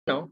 Now,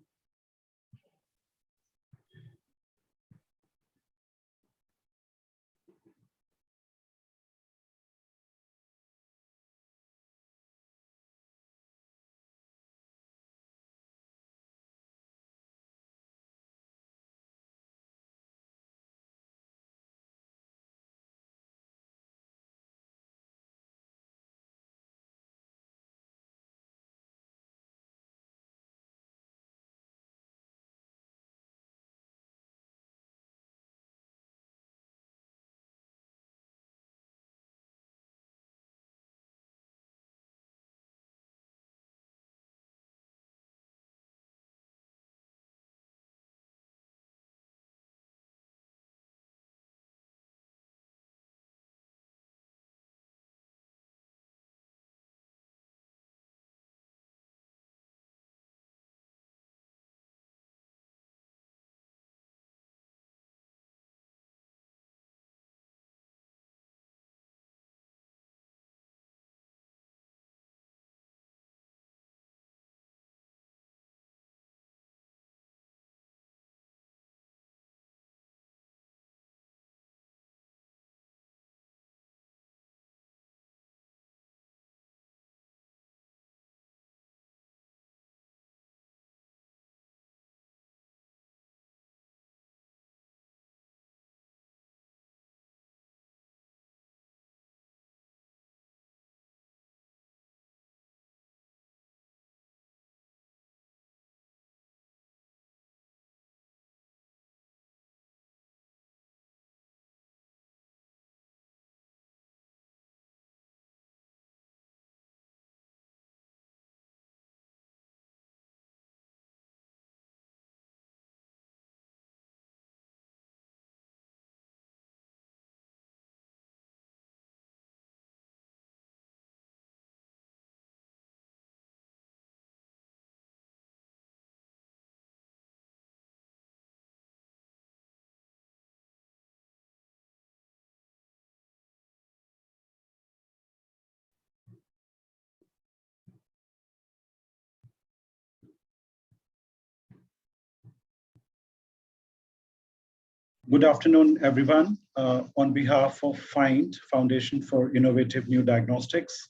Good afternoon, everyone. On behalf of FIND, Foundation for Innovative New Diagnostics,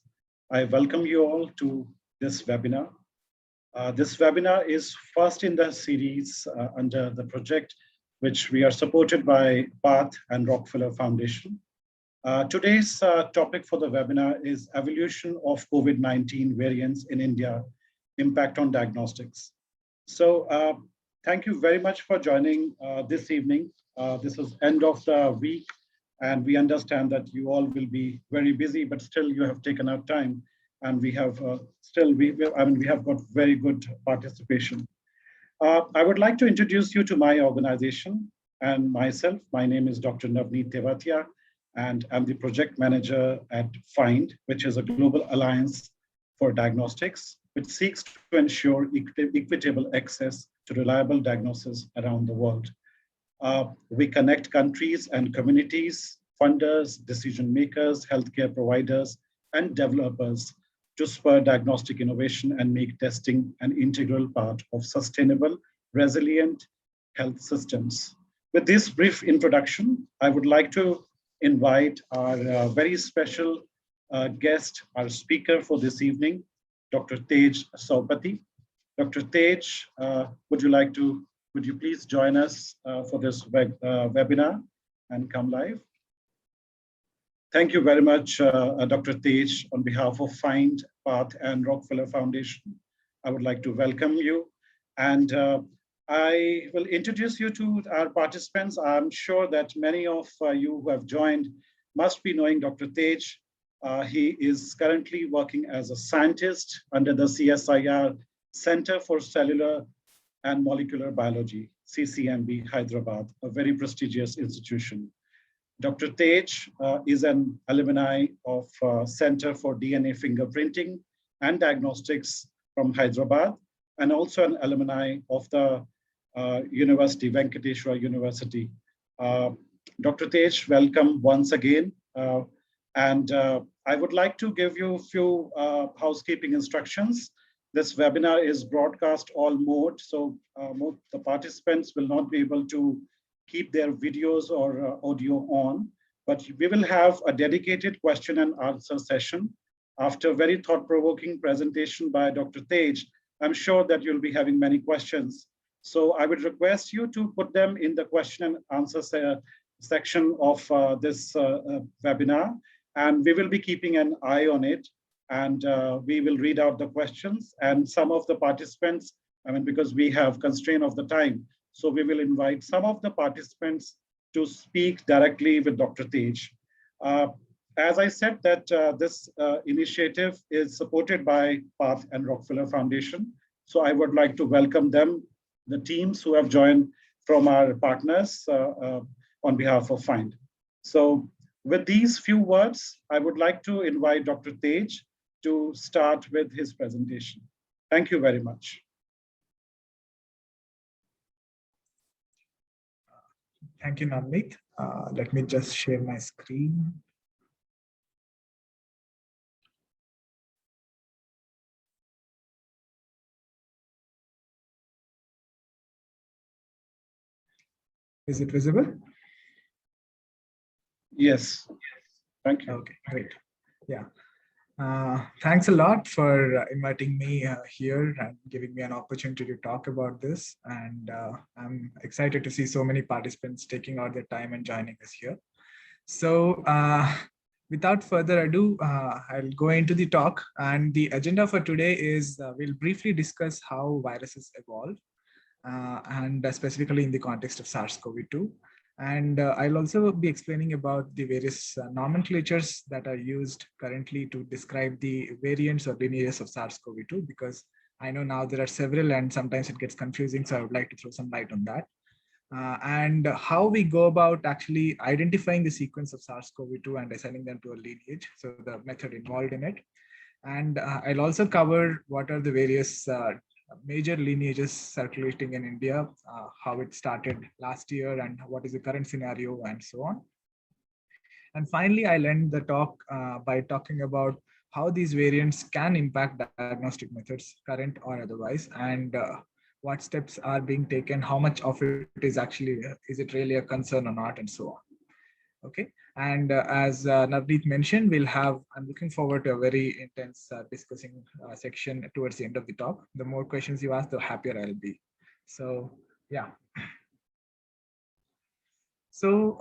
I welcome you all to this webinar. This webinar is first in the series under the project, which we are supported by PATH and Rockefeller Foundation. Today's topic for the webinar is evolution of COVID-19 variants in India, impact on diagnostics. So thank you very much for joining this evening. This is end of the week, and we understand that you all will be very busy, but still you have taken out time, and we have we have got very good participation. I would like to introduce you to my organization and myself. My name is Dr. Navneet Tewatia, and I'm the project manager at FIND, which is a global alliance for diagnostics, which seeks to ensure equitable access to reliable diagnosis around the world. We connect countries and communities, funders, decision makers, healthcare providers, and developers to spur diagnostic innovation and make testing an integral part of sustainable, resilient health systems. With this brief introduction, I would like to invite our very special guest, our speaker for this evening, Dr. Tej Saupati. Dr. Tej, would you please join us for this webinar and come live? Thank you very much, Dr. Tej. On behalf of FIND, PATH, and Rockefeller Foundation, I would like to welcome you. And I will introduce you to our participants. I'm sure that many of you who have joined must be knowing Dr. Tej. He is currently working as a scientist under the CSIR Center for Cellular and Molecular Biology, CCMB, Hyderabad, a very prestigious institution. Dr. Tej is an alumni of Center for DNA Fingerprinting and Diagnostics from Hyderabad, and also an alumni of the University, Venkateshwara University. Dr. Tej, welcome once again. I would like to give you a few housekeeping instructions. This webinar is broadcast all mode, so the participants will not be able to keep their videos or audio on, but we will have a dedicated question and answer session. After very thought-provoking presentation by Dr. Tej, I'm sure that you'll be having many questions. So I would request you to put them in the question and answer section of this webinar, and we will be keeping an eye on it, and we will read out the questions. And some of the participants, I mean, because we have constraint of the time, so we will invite some of the participants to speak directly with Dr. Tej. As I said, that this initiative is supported by Path and Rockefeller Foundation. So I would like to welcome them, the teams who have joined from our partners on behalf of FIND. So with these few words, I would like to invite Dr. Tej to start with his presentation. Thank you very much. Thank you, Navneet. Let me just share my screen. Is it visible? Yes. Thank you. Okay, great. Yeah. Thanks a lot for inviting me here and giving me an opportunity to talk about this. And I'm excited to see so many participants taking out their time and joining us here. So without further ado, I'll go into the talk. And the agenda for today is we'll briefly discuss how viruses evolve, and specifically in the context of SARS-CoV-2. And I'll also be explaining about the various nomenclatures that are used currently to describe the variants or lineages of SARS-CoV-2, because I know now there are several and sometimes it gets confusing. So I would like to throw some light on that. And how we go about actually identifying the sequence of SARS-CoV-2 and assigning them to a lineage. So the method involved in it. And I'll also cover what are the various major lineages circulating in India, how it started last year and what is the current scenario and so on. And finally, I'll end the talk by talking about how these variants can impact diagnostic methods, current or otherwise, and what steps are being taken, how much of it is actually, is it really a concern or not, and so on. Okay, and as Navneet mentioned, I'm looking forward to a very intense discussing section towards the end of the talk. The more questions you ask, the happier I'll be. So, yeah. So,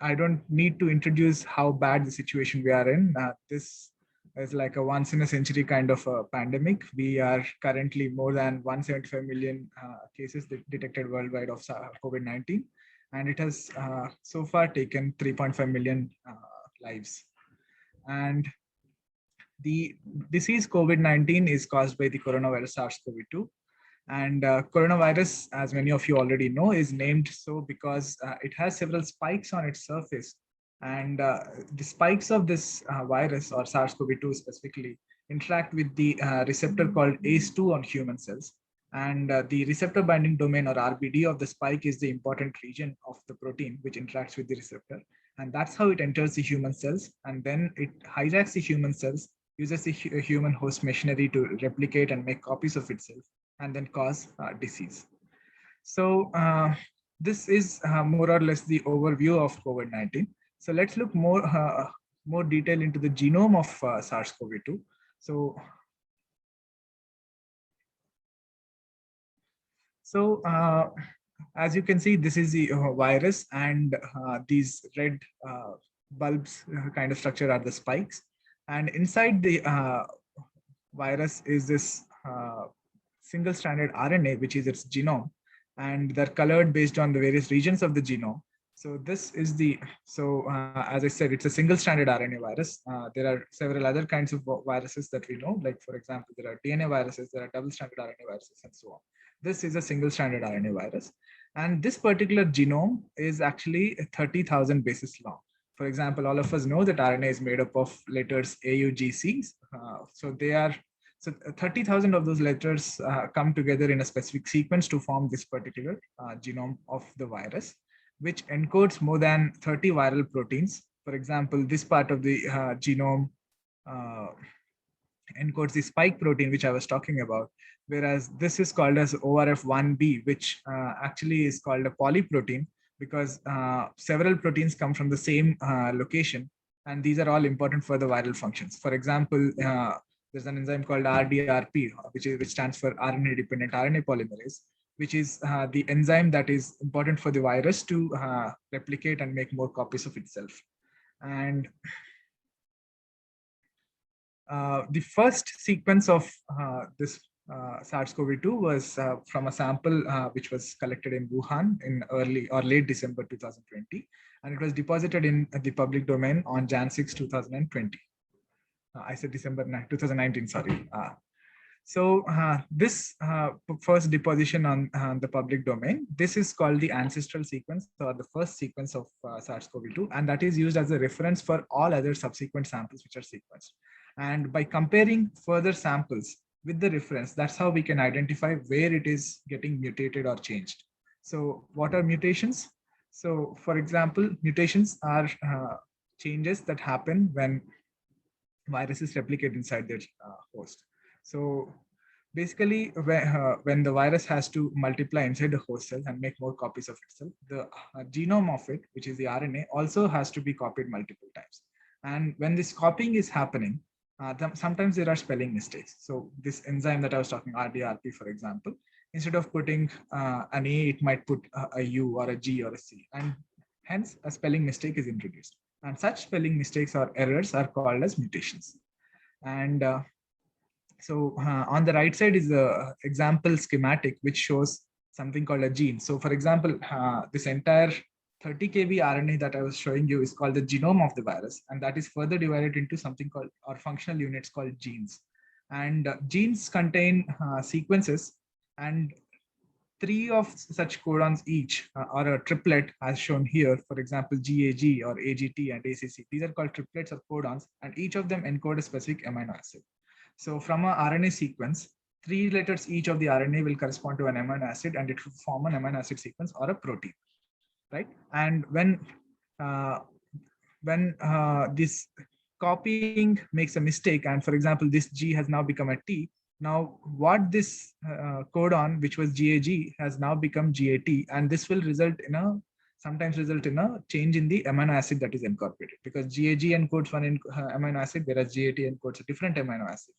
I don't need to introduce how bad the situation we are in. This is like a once in a century kind of a pandemic. We are currently more than 175 million cases detected worldwide of COVID-19. And it has so far taken 3.5 million lives. And the disease COVID-19 is caused by the coronavirus SARS-CoV-2. And coronavirus, as many of you already know, is named so because it has several spikes on its surface. And the spikes of this virus, or SARS-CoV-2 specifically, interact with the receptor called ACE2 on human cells. And the receptor binding domain, or RBD, of the spike is the important region of the protein which interacts with the receptor. And that's how it enters the human cells. And then it hijacks the human cells, uses the human host machinery to replicate and make copies of itself, and then cause disease. So this is more or less the overview of COVID-19. So let's look more detail into the genome of SARS-CoV-2. So as you can see, this is the virus, and these red bulbs kind of structure are the spikes. And inside the virus is this single-stranded RNA, which is its genome, and they're colored based on the various regions of the genome. So this is as I said, it's a single-stranded RNA virus. There are several other kinds of viruses that we know, like for example, there are DNA viruses, there are double-stranded RNA viruses, and so on. This is a single-stranded RNA virus. And this particular genome is actually 30,000 bases long. For example, all of us know that RNA is made up of letters A, U, G, C. So 30,000 of those letters come together in a specific sequence to form this particular genome of the virus, which encodes more than 30 viral proteins. For example, this part of the genome encodes the spike protein, which I was talking about, whereas this is called as ORF1b, which actually is called a polyprotein because several proteins come from the same location, and these are all important for the viral functions. For example, there's an enzyme called RDRP, which stands for RNA-dependent RNA polymerase, which is the enzyme that is important for the virus to replicate and make more copies of itself. And the first sequence of this SARS-CoV-2 was from a sample which was collected in Wuhan in early or late December 2020, and it was deposited in the public domain on Jan 6, 2020. I said December 2019, sorry. So this first deposition on the public domain, this is called the ancestral sequence, or the first sequence of SARS-CoV-2, and that is used as a reference for all other subsequent samples which are sequenced. And by comparing further samples with the reference, that's how we can identify where it is getting mutated or changed. So what are mutations? So for example, mutations are changes that happen when viruses replicate inside their host. So basically, when the virus has to multiply inside the host cell and make more copies of itself, the genome of it, which is the RNA, also has to be copied multiple times. And when this copying is happening, sometimes there are spelling mistakes. So this enzyme that I was talking, RDRP, for example, instead of putting an A, it might put a U or a G or a C, and hence a spelling mistake is introduced. And such spelling mistakes or errors are called as mutations. And so on the right side is the example schematic, which shows something called a gene. So for example, this entire 30 kb RNA that I was showing you is called the genome of the virus, and that is further divided into something called, or functional units called genes. And genes contain sequences, and 3 of such codons each are a triplet as shown here. For example, GAG or AGT and ACC. These are called triplets of codons, and each of them encode a specific amino acid. So from a RNA sequence, 3 letters each of the RNA will correspond to an amino acid, and it will form an amino acid sequence or a protein, right? And when this copying makes a mistake, and for example, this G has now become a T, now what this codon, which was GAG, has now become GAT, and this will sometimes result in a change in the amino acid that is incorporated, because GAG encodes one amino acid, whereas GAT encodes a different amino acid.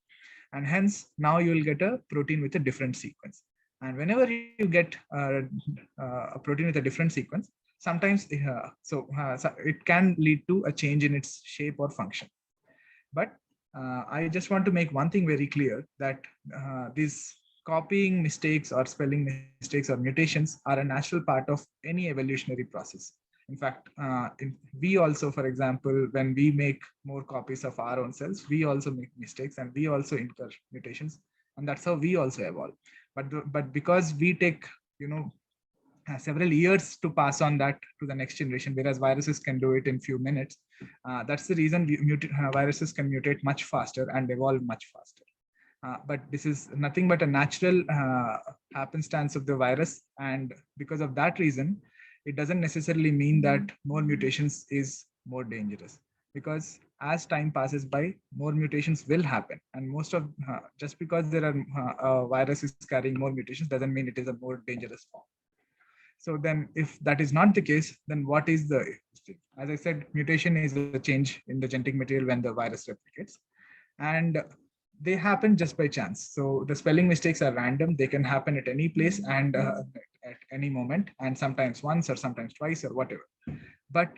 And hence, now you will get a protein with a different sequence. And whenever you get a protein with a different sequence, sometimes so it can lead to a change in its shape or function. But I just want to make one thing very clear, that these copying mistakes or spelling mistakes or mutations are a natural part of any evolutionary process. In fact, we also, for example, when we make more copies of our own cells, we also make mistakes and we also incur mutations, and that's how we also evolve. But because we take, several years to pass on that to the next generation, whereas viruses can do it in few minutes. That's the reason viruses can mutate much faster and evolve much faster. But this is nothing but a natural happenstance of the virus. And because of that reason, it doesn't necessarily mean that more mutations is more dangerous, because as time passes by, more mutations will happen. And just because there are viruses carrying more mutations doesn't mean it is a more dangerous form. So then if that is not the case, then what is the thing? As I said, mutation is a change in the genetic material when the virus replicates. And they happen just by chance. So the spelling mistakes are random. They can happen at any place and at any moment, and sometimes once or sometimes twice or whatever. But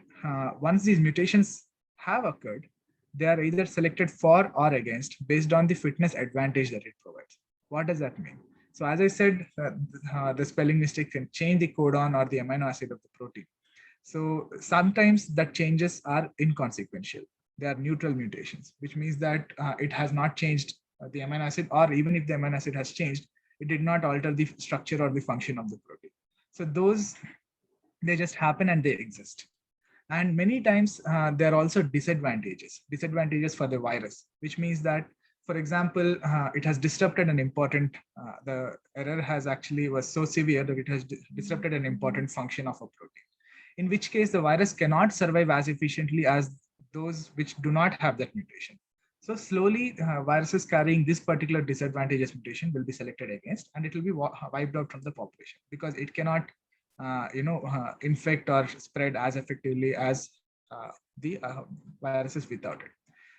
once these mutations have occurred, they are either selected for or against based on the fitness advantage that it provides. What does that mean? So as I said, the spelling mistake can change the codon or the amino acid of the protein. So sometimes that changes are inconsequential. They are neutral mutations, which means that it has not changed the amino acid, or even if the amino acid has changed, it did not alter the structure or the function of the protein. So those, they just happen and they exist. And many times there are also disadvantages for the virus, which means that, for example, it has disrupted an important, the error was so severe that it has disrupted an important function of a protein, in which case the virus cannot survive as efficiently as those which do not have that mutation. So slowly, viruses carrying this particular disadvantageous mutation will be selected against, and it will be wiped out from the population because it cannot, infect or spread as effectively as the viruses without it.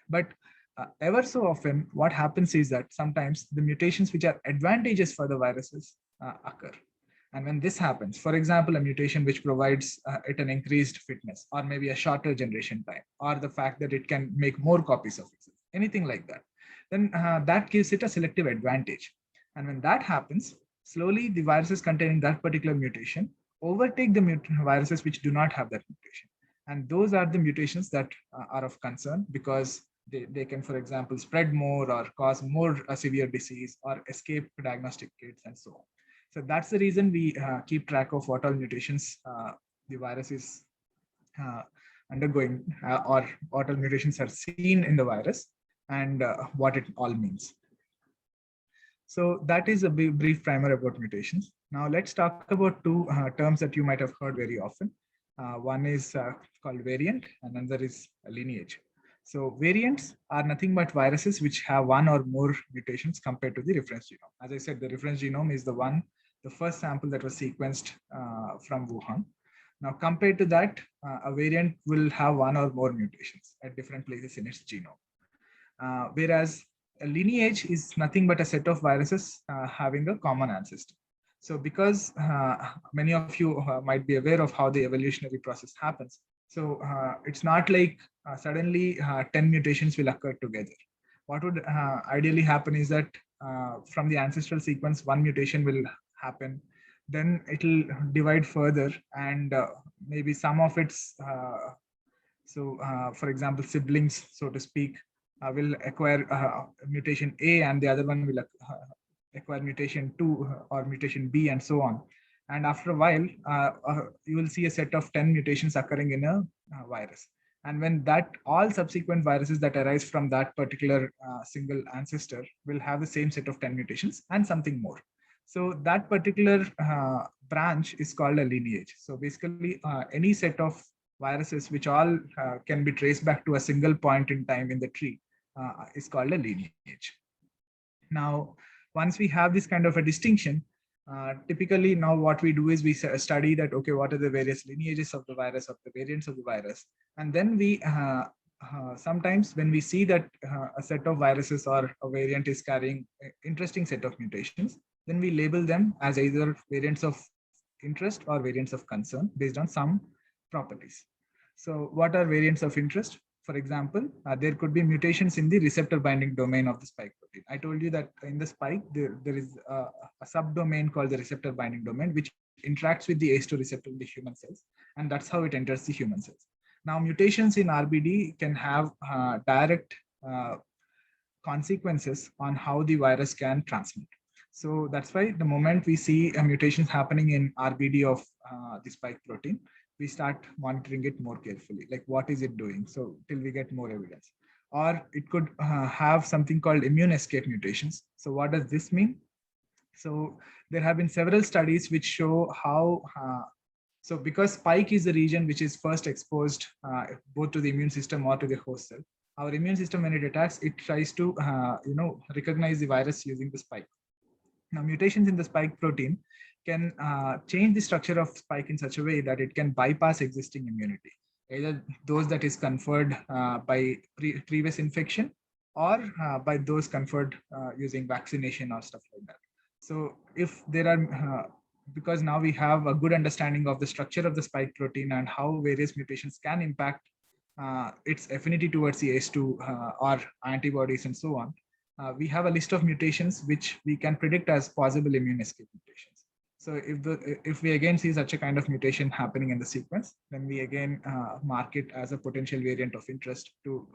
But ever so often, what happens is that sometimes the mutations which are advantageous for the viruses occur. And when this happens, for example, a mutation which provides it an increased fitness, or maybe a shorter generation time, or the fact that it can make more copies of itself, anything like that, then that gives it a selective advantage. And when that happens, slowly the viruses containing that particular mutation overtake the viruses which do not have that mutation. And those are the mutations that are of concern because they can, for example, spread more or cause more severe disease or escape diagnostic kits and so on. So that's the reason we keep track of what all mutations the virus is undergoing or what all mutations are seen in the virus and what it all means. So that is a brief primer about mutations. Now let's talk about two terms that you might have heard very often. One is called variant and another is lineage. So variants are nothing but viruses which have one or more mutations compared to the reference genome. As I said, the reference genome is the first sample that was sequenced from Wuhan. Now, compared to that, a variant will have one or more mutations at different places in its genome. Whereas a lineage is nothing but a set of viruses having a common ancestor. So because many of you might be aware of how the evolutionary process happens, so it's not like suddenly 10 mutations will occur together. What would ideally happen is that from the ancestral sequence, one mutation will happen, then it will divide further and maybe some of its, for example, siblings, so to speak, will acquire mutation A and the other one will acquire mutation 2 or mutation B and so on. And after a while, you will see a set of 10 mutations occurring in a virus. And when that all subsequent viruses that arise from that particular single ancestor will have the same set of 10 mutations and something more. So that particular branch is called a lineage. So basically any set of viruses which all can be traced back to a single point in time in the tree is called a lineage. Now, once we have this kind of a distinction, typically now what we do is we study that, okay, what are the various lineages of the virus, of the variants of the virus. And then we sometimes when we see that a set of viruses or a variant is carrying an interesting set of mutations, then we label them as either variants of interest or variants of concern based on some properties. So what are variants of interest? For example, there could be mutations in the receptor binding domain of the spike protein. I told you that in the spike, there is a subdomain called the receptor binding domain, which interacts with the ACE2 receptor in the human cells. And that's how it enters the human cells. Now, mutations in RBD can have direct consequences on how the virus can transmit. So that's why the moment we see mutations happening in RBD of the spike protein, we start monitoring it more carefully, like what is it doing? So till we get more evidence. Or it could have something called immune escape mutations. So what does this mean? So there have been several studies which show how, so because spike is the region which is first exposed both to the immune system or to the host cell, our immune system, when it attacks, it tries to, recognize the virus using the spike. Now, mutations in the spike protein can change the structure of spike in such a way that it can bypass existing immunity, either those that is conferred by previous infection or by those conferred using vaccination or stuff like that. So if there are, because now we have a good understanding of the structure of the spike protein and how various mutations can impact its affinity towards the ACE2 or antibodies and so on, we have a list of mutations which we can predict as possible immune escape mutations. So if we again see such a kind of mutation happening in the sequence, then we again mark it as a potential variant of interest to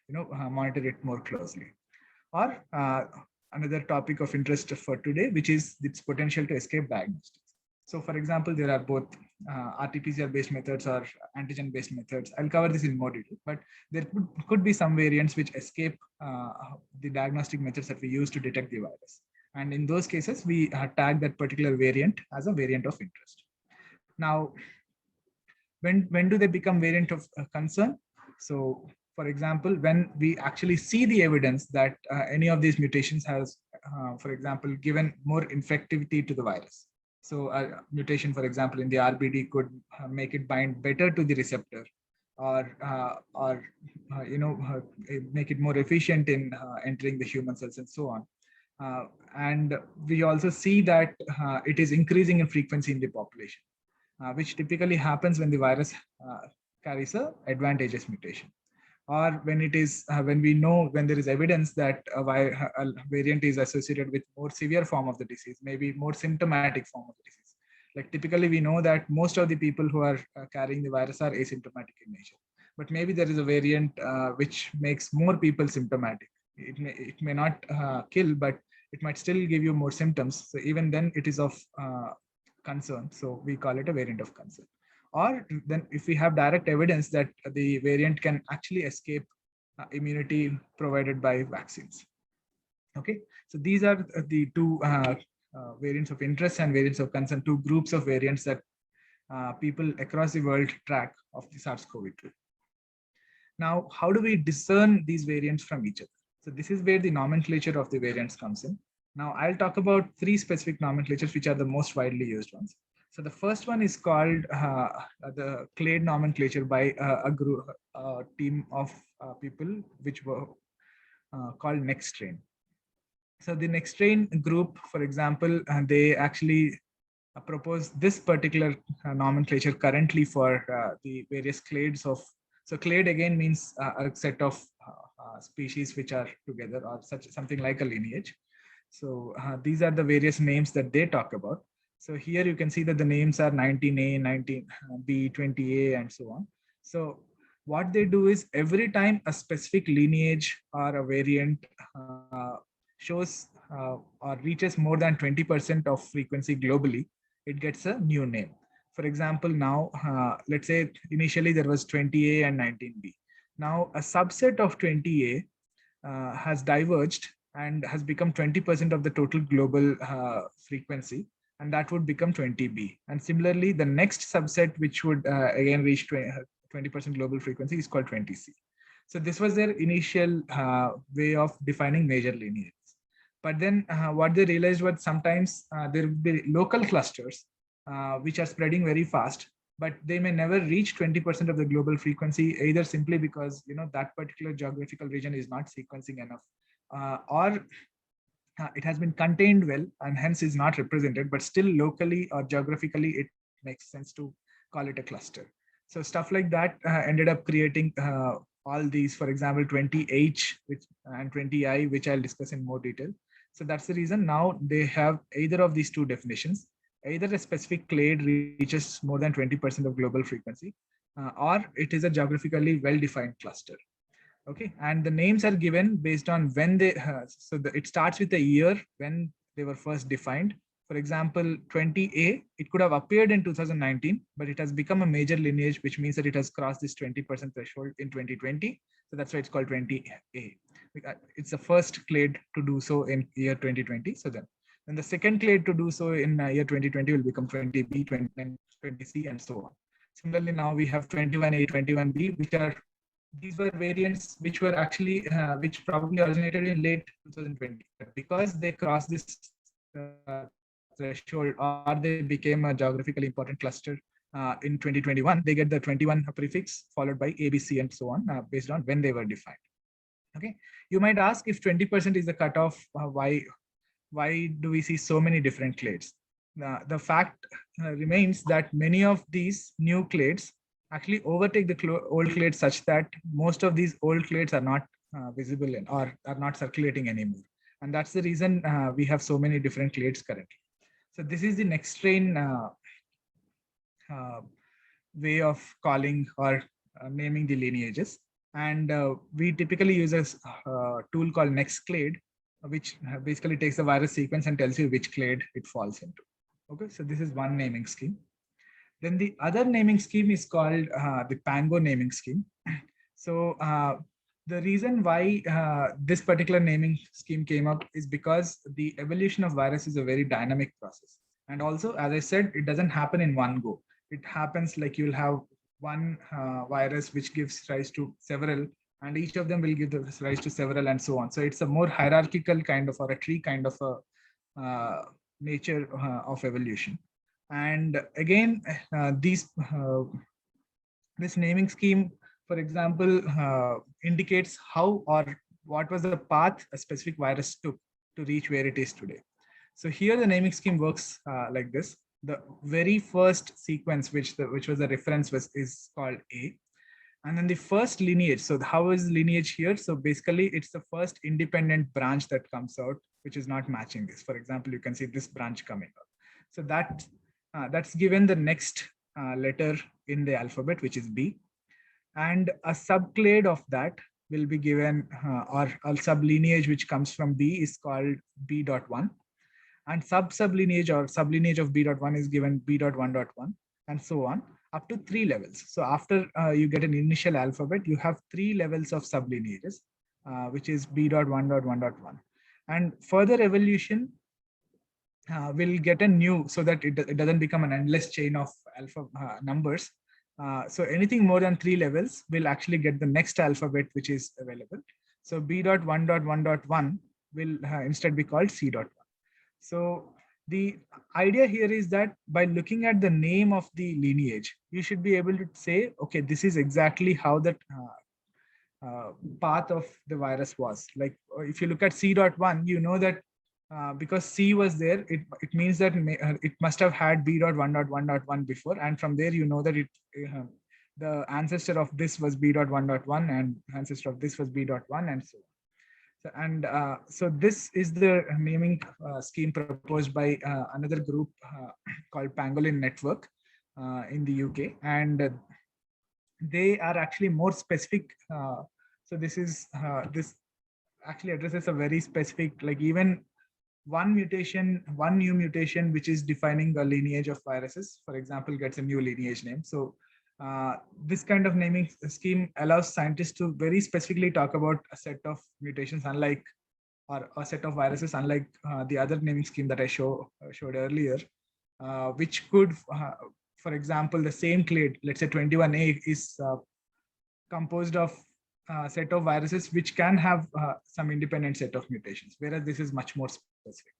monitor it more closely. Or another topic of interest for today, which is its potential to escape diagnostics. So for example, there are both RT-PCR based methods or antigen based methods. I'll cover this in more detail, but there could be some variants which escape the diagnostic methods that we use to detect the virus. And in those cases, we tag that particular variant as a variant of interest. Now, when do they become variant of concern? So For example, when we actually see the evidence that any of these mutations has, for example, given more infectivity to the virus. So a mutation, for example, in the RBD could make it bind better to the receptor, or make it more efficient in entering the human cells and so on. And we also see that it is increasing in frequency in the population, which typically happens when the virus carries a advantageous mutation, or when it is when we know, when there is evidence that a variant is associated with more severe form of the disease, maybe more symptomatic form of the disease. Like typically we know that most of the people who are carrying the virus are asymptomatic in nature, but maybe there is a variant which makes more people symptomatic. It may not kill, but it might still give you more symptoms. So even then it is of concern. So we call it a variant of concern. Or then if we have direct evidence that the variant can actually escape immunity provided by vaccines. Okay, so these are the two variants of interest and variants of concern, two groups of variants that people across the world track of the SARS-CoV-2. Now, how do we discern these variants from each other? So this is where the nomenclature of the variants comes in. Now, I'll talk about three specific nomenclatures, which are the most widely used ones. So the first one is called the clade nomenclature by a team of people which were called NextStrain. So the NextStrain group, for example, they actually propose this particular nomenclature currently for the various clades of. So clade again means a set of species which are together, or something like a lineage. So these are the various names that they talk about. So here you can see that the names are 19A, 19B, 20A, and so on. So what they do is every time a specific lineage or a variant shows or reaches more than 20% of frequency globally, it gets a new name. For example, now let's say initially there was 20A and 19B. Now a subset of 20A has diverged and has become 20% of the total global frequency, and that would become 20B. And similarly, the next subset, which would again reach 20% global frequency, is called 20C. So this was their initial way of defining major lineages. But then what they realized was sometimes there will be local clusters which are spreading very fast, but they may never reach 20% of the global frequency, either simply because that particular geographical region is not sequencing enough, or it has been contained well and hence is not represented, but still locally or geographically it makes sense to call it a cluster. So stuff like that ended up creating all these, for example, 20H and 20I, which I'll discuss in more detail. So that's the reason now they have either of these two definitions. Either a specific clade reaches more than 20% of global frequency, or it is a geographically well-defined cluster. Okay, and the names are given based on when they, it starts with the year when they were first defined. For example, 20A, it could have appeared in 2019, but it has become a major lineage, which means that it has crossed this 20% threshold in 2020. So that's why it's called 20A. It's the first clade to do so in year 2020. So then the second clade to do so in year 2020 will become 20B, 20C, and so on. Similarly, now we have 21A, 21B, these were variants which were actually, which probably originated in late 2020. But because they crossed this threshold, or they became a geographically important cluster in 2021, they get the 21 prefix followed by ABC and so on, based on when they were defined. Okay, you might ask, if 20% is the cutoff, why do we see so many different clades? The fact remains that many of these new clades actually overtake the old clades, such that most of these old clades are not visible or are not circulating anymore. And that's the reason we have so many different clades currently. So this is the NextStrain way of calling or naming the lineages. And we typically use a tool called NextClade, which basically takes the virus sequence and tells you which clade it falls into. Okay, so this is one naming scheme. Then the other naming scheme is called the Pango naming scheme. So the reason why this particular naming scheme came up is because the evolution of virus is a very dynamic process. And also, as I said, it doesn't happen in one go. It happens like you'll have one virus which gives rise to several and each of them will give rise to several and so on. So it's a more hierarchical kind of, or a tree kind of a nature of evolution. And again, this naming scheme, for example, indicates how or what was the path a specific virus took to reach where it is today. So here the naming scheme works like this. The very first sequence, which was the reference, is called A. And then the first lineage. So how is lineage here? So basically, it's the first independent branch that comes out, which is not matching this. For example, you can see this branch coming out. So that's given the next letter in the alphabet, which is B. And a subclade of that will be given, or a sublineage which comes from B is called B.1. And sublineage or sublineage of B.1 is given B.1.1, and so on, up to 3 levels. So after you get an initial alphabet, you have 3 levels of sublineages, which is B.1.1.1. And further evolution will get a new, so that it doesn't become an endless chain of numbers. So anything more than 3 levels will actually get the next alphabet which is available. So B.1.1.1 will instead be called C.1. So the idea here is that by looking at the name of the lineage, you should be able to say, okay, this is exactly how that path of the virus was. Like if you look at C.1, you know that because C was there, it means that it must have had B.1.1.1 before, and from there you know that the ancestor of this was B.1.1 and ancestor of this was B.1 and so on. And so this is the naming scheme proposed by another group called Pangolin Network in the UK, and they are actually more specific. So this actually addresses a very specific, like even one new mutation which is defining the lineage of viruses, for example, gets a new lineage name. So this kind of naming scheme allows scientists to very specifically talk about a set of mutations, unlike, or a set of viruses, unlike the other naming scheme that I showed earlier, which could, for example, the same clade, let's say 21A, is composed of a set of viruses which can have some independent set of mutations, whereas this is much more specific.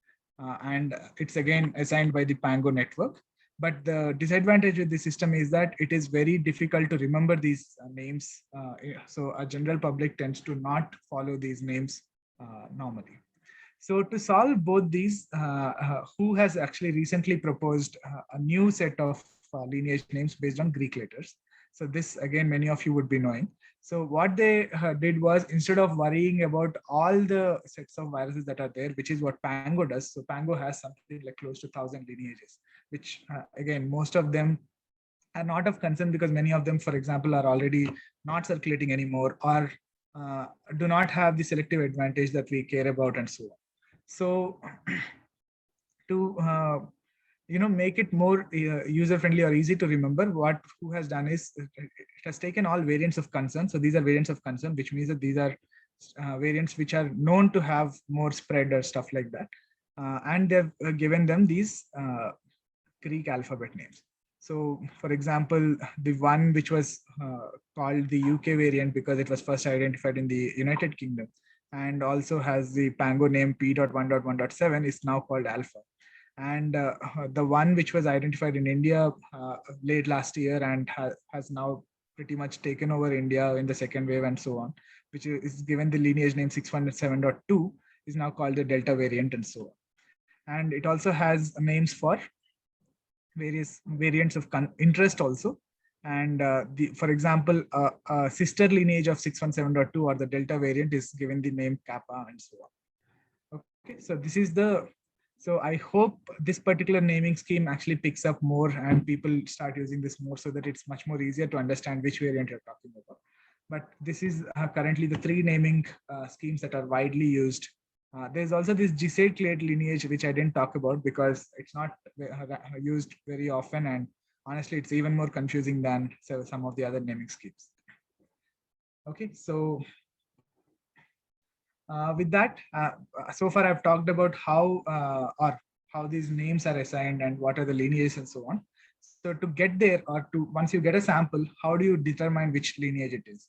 And it's again assigned by the Pango network. But the disadvantage with the system is that it is very difficult to remember these names. So a general public tends to not follow these names normally. So to solve both these, WHO has actually recently proposed a new set of lineage names based on Greek letters. So this, again, many of you would be knowing. So what they did was, instead of worrying about all the sets of viruses that are there, which is what Pango does. So Pango has something like close to 1,000 lineages, which again, most of them are not of concern because many of them, for example, are already not circulating anymore, or do not have the selective advantage that we care about, and so on. So to make it more user friendly or easy to remember, what WHO has done is it has taken all variants of concern. So these are variants of concern, which means that these are variants which are known to have more spread or stuff like that, and they've given them these Greek alphabet names. So for example, the one which was called the UK variant because it was first identified in the United Kingdom, and also has the Pango name P.1.1.7, is now called Alpha. And the one which was identified in India late last year and has now pretty much taken over India in the second wave and so on, which is given the lineage name 617.2, is now called the Delta variant and so on. And it also has names for various variants of interest also. And for example, a sister lineage of 617.2 or the Delta variant is given the name Kappa and so on. Okay, so this is so I hope this particular naming scheme actually picks up more and people start using this more, so that it's much more easier to understand which variant you're talking about. But this is currently the 3 naming schemes that are widely used. There's also this Gisette clade lineage, which I didn't talk about because it's not used very often, and honestly, it's even more confusing than some of the other naming schemes. Okay, so with that, so far I've talked about how these names are assigned and what are the lineages and so on. So to get there, or to once you get a sample, how do you determine which lineage it is?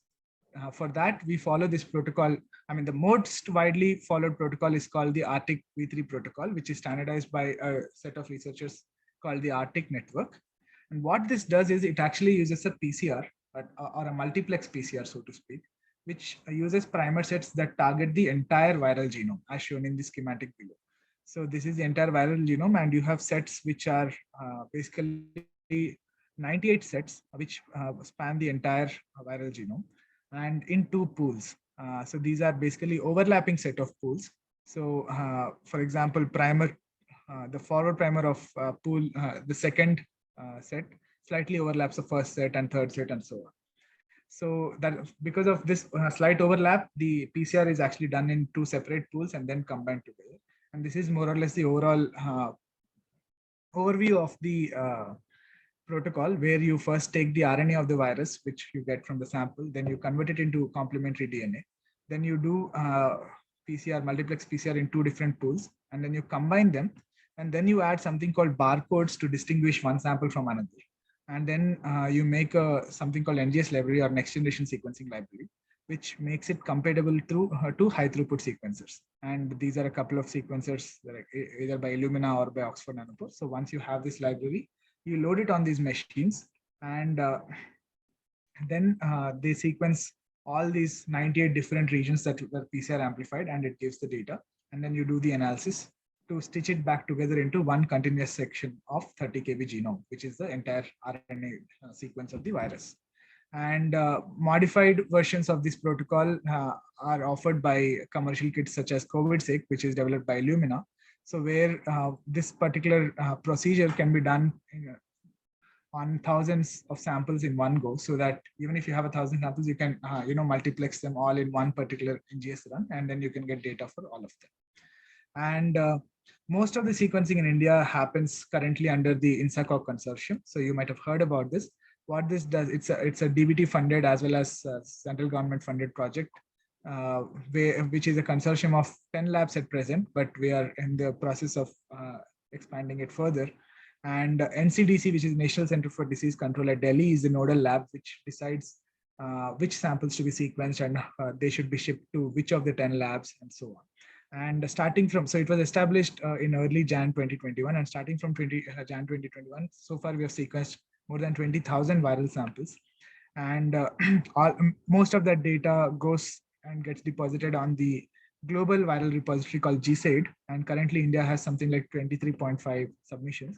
for that, we follow this protocol. I mean, the most widely followed protocol is called the Arctic v3 protocol, which is standardized by a set of researchers called the Arctic Network. And what this does is it actually uses a PCR, or a multiplex PCR, so to speak, which uses primer sets that target the entire viral genome, as shown in the schematic below. So this is the entire viral genome, and you have sets which are basically 98 sets, which span the entire viral genome, and in two pools. So these are basically overlapping set of pools. So for example, the forward primer of pool, the second set slightly overlaps the first set and third set and so on. So that because of this slight overlap, the PCR is actually done in two separate pools and then combined together. And this is more or less the overall overview of the protocol, where you first take the RNA of the virus, which you get from the sample, then you convert it into complementary DNA. Then you do PCR, multiplex PCR in two different pools, and then you combine them. And then you add something called barcodes to distinguish one sample from another. And then you make something called NGS library, or next generation sequencing library, which makes it compatible to high throughput sequencers. And these are a couple of sequencers, like either by Illumina or by Oxford Nanopore. So once you have this library, you load it on these machines, and then they sequence all these 98 different regions that were PCR amplified, and it gives the data. And then you do the analysis to stitch it back together into one continuous section of 30 kb genome, which is the entire RNA sequence of the virus. And modified versions of this protocol are offered by commercial kits such as COVIDSeq, which is developed by Illumina. So where this particular procedure can be done on thousands of samples in one go, so that even if you have 1,000 samples, you can multiplex them all in one particular NGS run, and then you can get data for all of them. And most of the sequencing in India happens currently under the INSACOG consortium. So you might have heard about this. What this does, it's a DBT funded as well as central government funded project, which is a consortium of 10 labs at present, but we are in the process of expanding it further. And NCDC, which is National Center for Disease Control at Delhi, is the nodal lab which decides which samples to be sequenced, and they should be shipped to which of the 10 labs and so on. And starting from, so it was established in early Jan 2021, and starting from Jan 2021, so far we have sequenced more than 20,000 viral samples. And most of that data goes and gets deposited on the global viral repository called GSAID. And currently India has something like 23.5 submissions.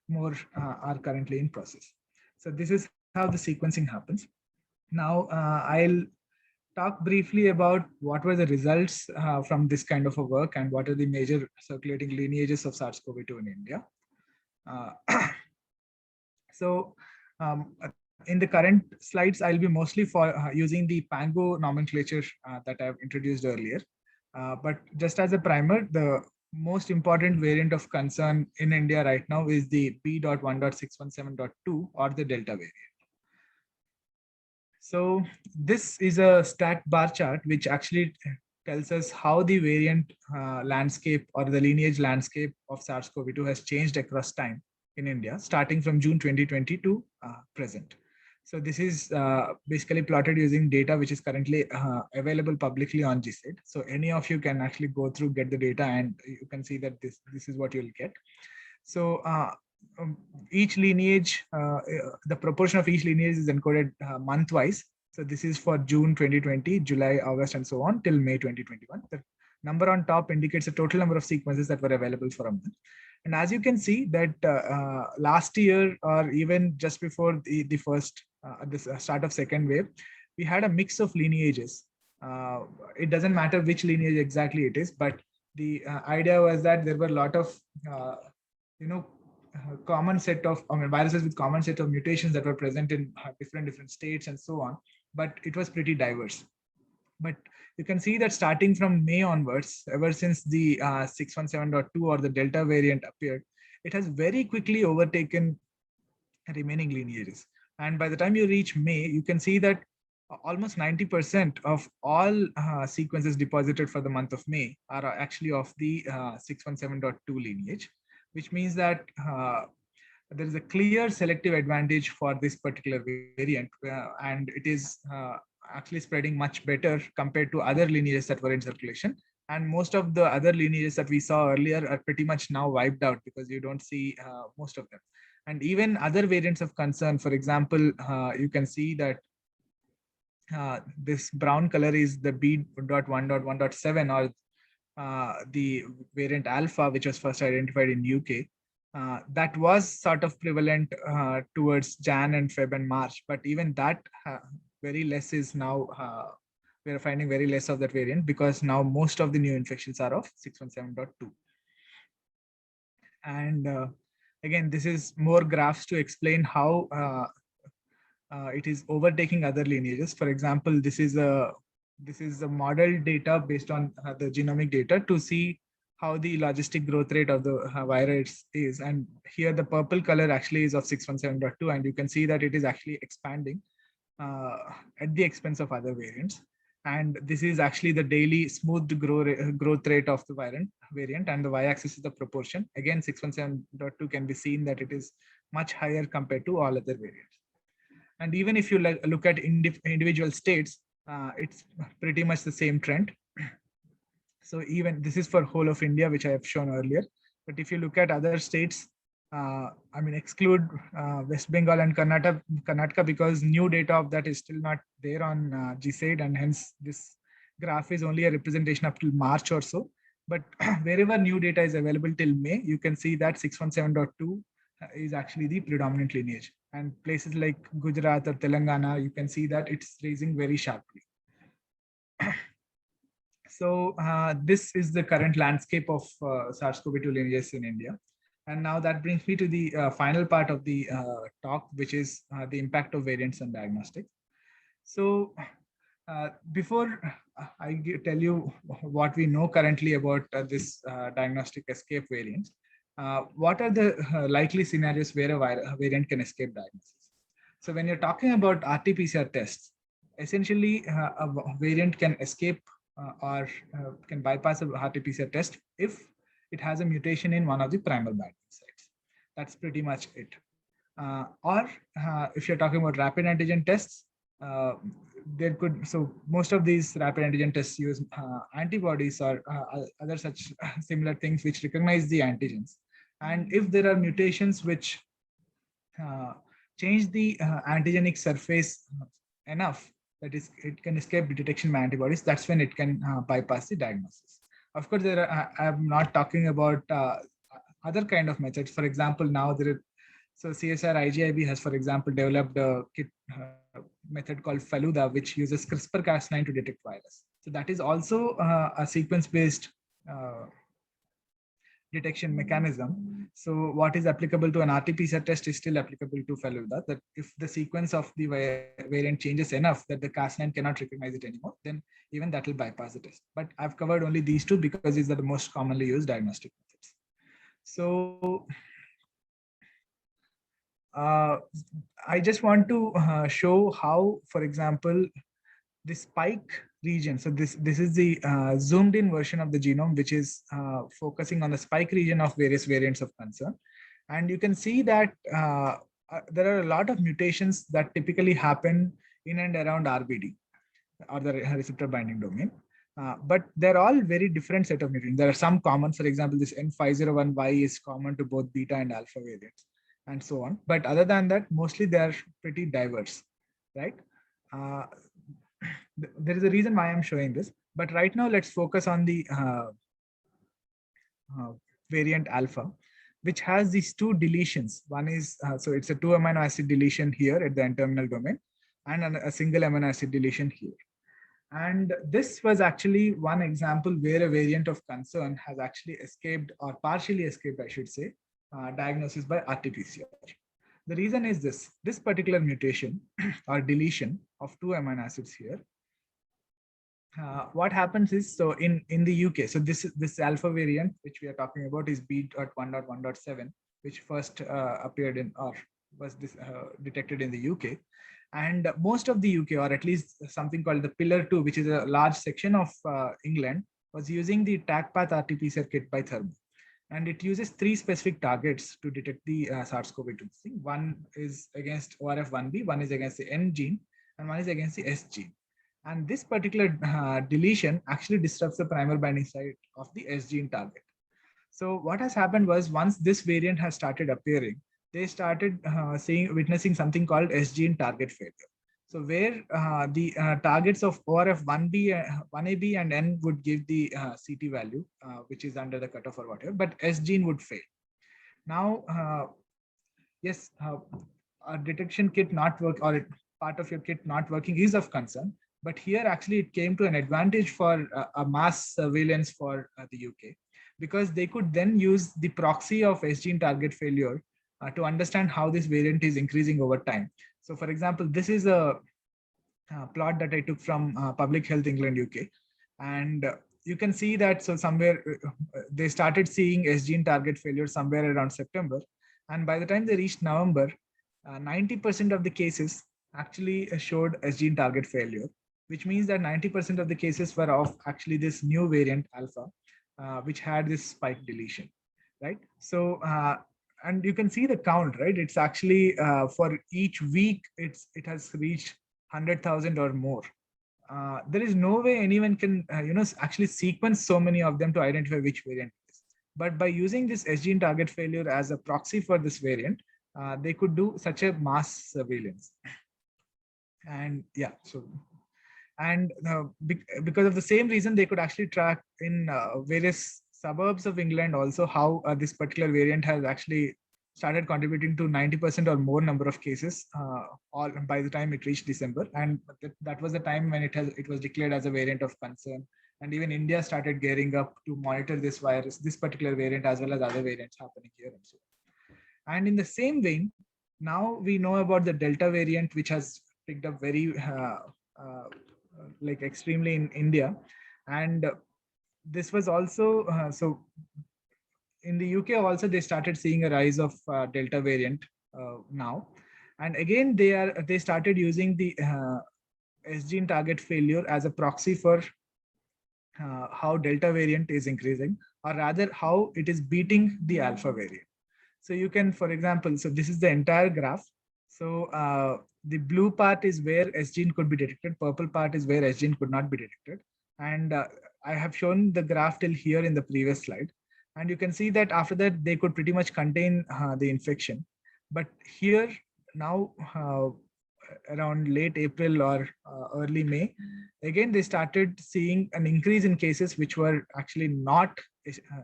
More are currently in process. So this is how the sequencing happens. Now I'll talk briefly about what were the results from this kind of a work, and what are the major circulating lineages of SARS-CoV-2 in India. So in the current slides, I'll be mostly using the Pango nomenclature that I've introduced earlier. But just as a primer, the most important variant of concern in India right now is the B.1.617.2, or the Delta variant. So this is a stacked bar chart, which actually tells us how the variant landscape, or the lineage landscape of SARS-CoV-2 has changed across time in India, starting from June 2020 to present. So this is basically plotted using data which is currently available publicly on GSAID. So any of you can actually go through, get the data, and you can see that this is what you'll get. So each lineage, the proportion of each lineage is encoded month-wise. So this is for June 2020, July, August, and so on till May 2021. The number on top indicates the total number of sequences that were available for a month. And as you can see that last year, or even just before the first, the start of second wave, we had a mix of lineages. It doesn't matter which lineage exactly it is, but the idea was that there were a lot of, common set of viruses with common set of mutations that were present in different states and so on, but it was pretty diverse. But you can see that starting from May onwards, ever since the 617.2 or the Delta variant appeared, it has very quickly overtaken remaining lineages. And by the time you reach May, you can see that almost 90% of all sequences deposited for the month of May are actually of the 617.2 lineage, which means that there is a clear selective advantage for this particular variant, and it is actually spreading much better compared to other lineages that were in circulation. And most of the other lineages that we saw earlier are pretty much now wiped out because you don't see most of them. And even other variants of concern, for example, you can see that this brown color is the B.1.1.7 or the variant alpha, which was first identified in UK. That was sort of prevalent towards Jan and Feb and March, but even that very less is now, we're finding very less of that variant because now most of the new infections are of 617.2. And again, this is more graphs to explain how it is overtaking other lineages. For example, this is a model data based on the genomic data to see how the logistic growth rate of the virus is. And here the purple color actually is of 617.2, and you can see that it is actually expanding at the expense of other variants. And this is actually the daily smoothed growth rate of the variant, and the y-axis is the proportion. Again, 617.2 can be seen that it is much higher compared to all other variants. And even if you look at individual states, it's pretty much the same trend. So even this is for whole of India, which I have shown earlier. But if you look at other states, I mean, exclude West Bengal and Karnataka, because new data of that is still not there on GSAID, and hence this graph is only a representation up till March or so. But wherever new data is available till May, you can see that 617.2 is actually the predominant lineage. And places like Gujarat or Telangana, you can see that it's raising very sharply. So this is the current landscape of SARS-CoV-2 lineages in India. And now that brings me to the final part of the talk, which is the impact of variants on diagnostics. So before I tell you what we know currently about this diagnostic escape variants, what are the likely scenarios where a variant can escape diagnosis? So when you're talking about RT-PCR tests, essentially a variant can escape or can bypass a RT-PCR test if it has a mutation in one of the primal binding sites. That's pretty much it. Or if you're talking about rapid antigen tests, there could, so most of these rapid antigen tests use antibodies or other such similar things which recognize the antigens. And if there are mutations which change the antigenic surface enough that is it can escape the detection by antibodies, that's when it can bypass the diagnosis. Of course, there are, I'm not talking about other kind of methods. For example, now there are, so CSIR IGIB has, for example, developed a kit method called Feluda, which uses CRISPR-Cas9 to detect virus. So that is also a sequence-based detection mechanism. So what is applicable to an RT-PCR test is still applicable to Feluda, that if the sequence of the variant changes enough that the Cas9 cannot recognize it anymore, then even that will bypass the test. But I've covered only these two because these are the most commonly used diagnostic methods. So I just want to show how, for example, the spike region. So this is the zoomed in version of the genome, which is focusing on the spike region of various variants of concern. And you can see that there are a lot of mutations that typically happen in and around RBD, or the receptor binding domain. But they're all very different set of mutations. There are some common, for example, this N501Y is common to both beta and alpha variants, and so on. But other than that, mostly they're pretty diverse, right? There is a reason why I'm showing this, but right now let's focus on the variant alpha, which has these two deletions. One is, so it's a 2 amino acid deletion here at the N-terminal domain, and a single amino acid deletion here. And this was actually one example where a variant of concern has actually escaped, or partially escaped, I should say, diagnosis by RT-PCR. The reason is this particular mutation or deletion of 2 amino acids here. What happens is, so in the UK, so this alpha variant which we are talking about is B.1.1.7, which first appeared in, or was detected in the UK. And most of the UK, or at least something called the Pillar 2, which is a large section of England, was using the TACPath RT-PCR kit by Thermo. And it uses 3 specific targets to detect the SARS-CoV-2 thing. One is against ORF1b, one is against the N gene, and one is against the S gene. And this particular deletion actually disrupts the primer binding site of the S gene target. So what has happened was, once this variant has started appearing, they started witnessing something called S gene target failure. So where the targets of ORF1b, 1AB and N would give the CT value, which is under the cutoff or whatever, but S gene would fail. Now, yes, a detection kit not work, or part of your kit not working is of concern. But here actually it came to an advantage for a mass surveillance for the UK, because they could then use the proxy of S gene target failure to understand how this variant is increasing over time. So for example, this is a plot that I took from Public Health England UK. And you can see that, so somewhere they started seeing S gene target failure somewhere around September. And by the time they reached November, 90% of the cases actually showed S gene target failure, which means that 90% of the cases were of actually this new variant alpha, which had this spike deletion, right? So, and you can see the count, right? It's actually for each week, it has reached 100,000 or more. There is no way anyone can, actually sequence so many of them to identify which variant it is. But by using this S gene target failure as a proxy for this variant, they could do such a mass surveillance. And yeah, so, and because of the same reason, they could actually track in various suburbs of England also how this particular variant has actually started contributing to 90% or more number of cases all by the time it reached December. And that was the time when it was declared as a variant of concern. And even India started gearing up to monitor this virus, this particular variant, as well as other variants happening here and so on. And in the same vein, now we know about the Delta variant, which has picked up very like extremely in India. And this was also, so in the UK also, they started seeing a rise of Delta variant now. And again, they started using the S gene target failure as a proxy for how Delta variant is increasing, or rather how it is beating the Alpha variant. So you can, for example, so this is the entire graph. So the blue part is where S gene could be detected. Purple part is where S gene could not be detected. And I have shown the graph till here in the previous slide. And you can see that after that, they could pretty much contain the infection. But here now, around late April or early May, again, they started seeing an increase in cases which were actually not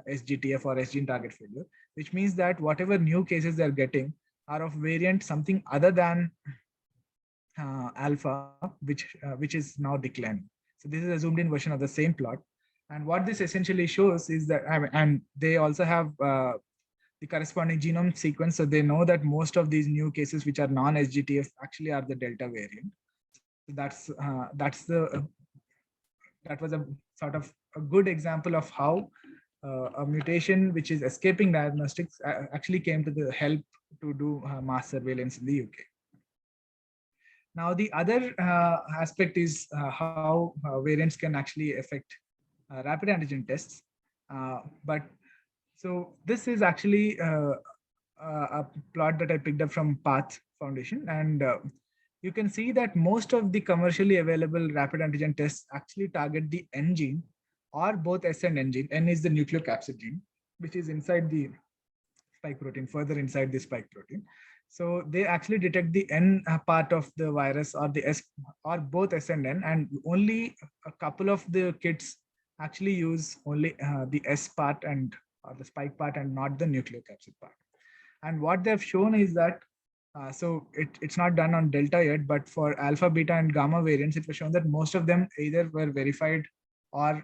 SGTF or S gene target failure, which means that whatever new cases they're getting are of variant something other than alpha, which is now declining. So this is a zoomed in version of the same plot. And what this essentially shows is that, and they also have the corresponding genome sequence. So they know that most of these new cases, which are non-SGTF, actually are the Delta variant. So that was a sort of a good example of how a mutation which is escaping diagnostics actually came to the help to do mass surveillance in the UK. Now, the other aspect is how variants can actually affect rapid antigen tests. But so this is actually a plot that I picked up from Path Foundation. And you can see that most of the commercially available rapid antigen tests actually target the N gene or both S and N gene. N is the nucleocapsid gene, which is inside the spike protein, further inside the spike protein. So they actually detect the N part of the virus or the S or both S and N, and only a couple of the kits actually use only the S part and or the spike part and not the nucleocapsid part. And what they've shown is that so it's not done on Delta yet, but for Alpha, Beta, and Gamma variants, it was shown that most of them either were verified or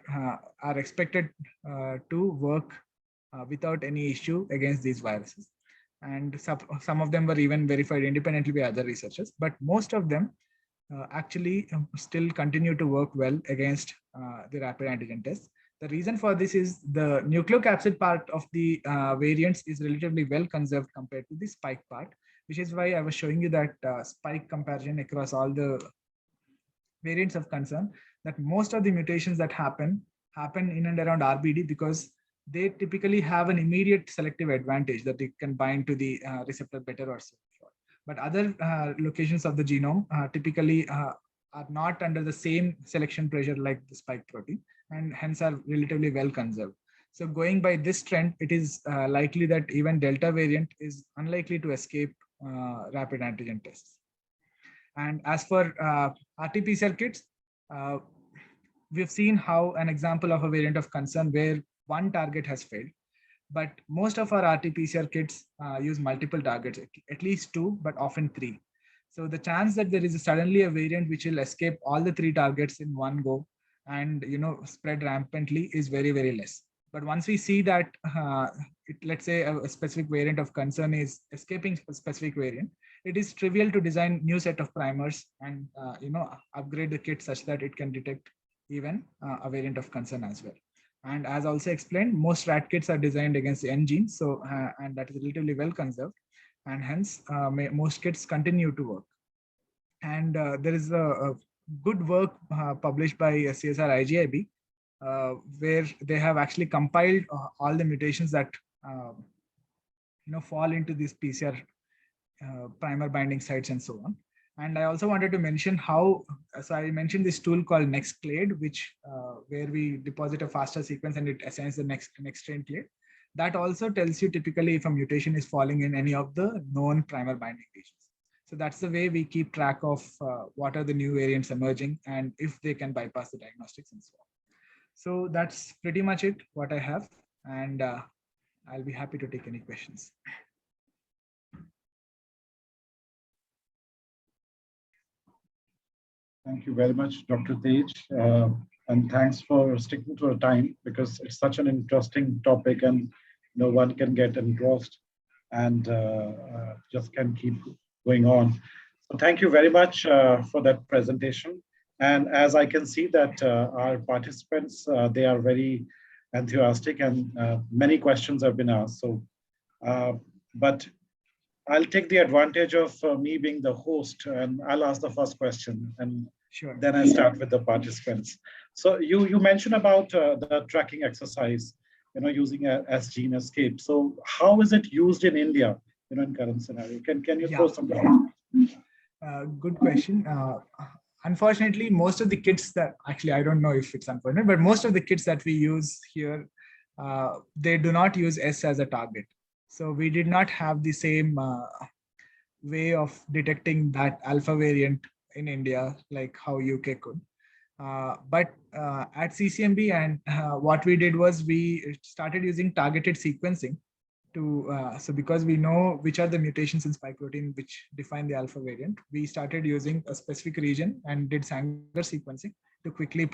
are expected to work without any issue against these viruses. And some of them were even verified independently by other researchers, but most of them actually still continue to work well against the rapid antigen tests. The reason for this is the nucleocapsid part of the variants is relatively well conserved compared to the spike part, which is why I was showing you that spike comparison across all the variants of concern, that most of the mutations that happen in and around RBD because they typically have an immediate selective advantage that they can bind to the receptor better or so. But other locations of the genome typically are not under the same selection pressure like the spike protein, and hence are relatively well conserved. So going by this trend, it is likely that even Delta variant is unlikely to escape rapid antigen tests. And as for RT-PCR kits, uh, we've seen how an example of a variant of concern where one target has failed. But most of our RT-PCR kits use multiple targets, at least two, but often three. So the chance that there is suddenly a variant which will escape all the three targets in one go and spread rampantly is very, very less. But once we see that, let's say a specific variant of concern is escaping a specific variant, it is trivial to design new set of primers and upgrade the kit such that it can detect even a variant of concern as well. And as also explained, most rat kits are designed against the N gene, so and that is relatively well conserved, and hence most kits continue to work. And there is a good work published by CSR IGIB, where they have actually compiled all the mutations that fall into these PCR primer binding sites and so on. And I also wanted to mention how, so I mentioned this tool called NextClade, which where we deposit a FASTA sequence and it assigns the next strain clade. That also tells you typically if a mutation is falling in any of the known primer binding regions. So that's the way we keep track of what are the new variants emerging and if they can bypass the diagnostics and so on. So that's pretty much it, what I have. And I'll be happy to take any questions. Thank you very much, Dr. Tej. And thanks for sticking to our time because it's such an interesting topic and no one can get engrossed and just can keep going on. So thank you very much for that presentation. And as I can see that our participants, they are very enthusiastic and many questions have been asked. So, but I'll take the advantage of me being the host and I'll ask the first question and sure. Then I start with the participants. So you mentioned about the tracking exercise, using a gene escape. So how is it used in India, in current scenario? Can you throw some light? Good question. Unfortunately, most of the kits that actually, I don't know if it's unfortunate, but most of the kits that we use here, they do not use S as a target. So we did not have the same way of detecting that alpha variant in India, like how UK could. But at CCMB, and what we did was we started using targeted sequencing to, so because we know which are the mutations in spike protein which define the alpha variant, we started using a specific region and did Sanger sequencing to quickly,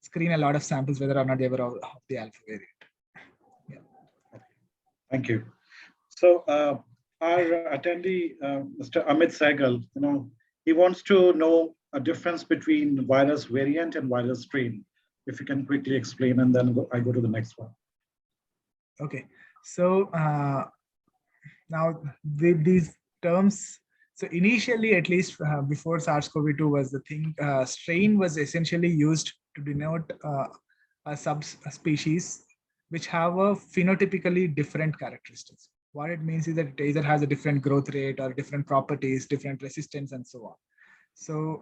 screen a lot of samples whether or not they were of the alpha variant. Yeah. Thank you. So our attendee, Mr. Amit Sehgal, he wants to know a difference between virus variant and virus strain. If you can quickly explain, and then I go to the next one. Okay, so now these terms, so initially, at least before SARS-CoV-2 was the thing, strain was essentially used to denote a subspecies which have a phenotypically different characteristics. What it means is that it either has a different growth rate or different properties, different resistance, and so on. So,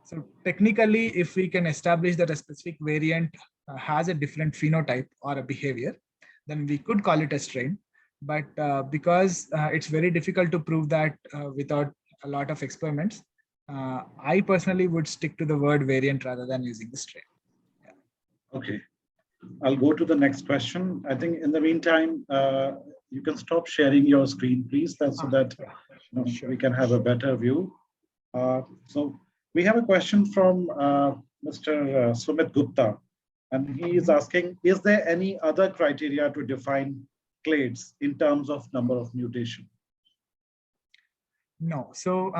so technically, if we can establish that a specific variant has a different phenotype or a behavior, then we could call it a strain. But because it's very difficult to prove that without a lot of experiments, I personally would stick to the word variant rather than using the strain. Yeah. Okay. I'll go to the next question. I think in the meantime, you can stop sharing your screen, please, so that sure. We can have a better view. So we have a question from Mr. Sumit Gupta, and he is asking, is there any other criteria to define clades in terms of number of mutation? No. So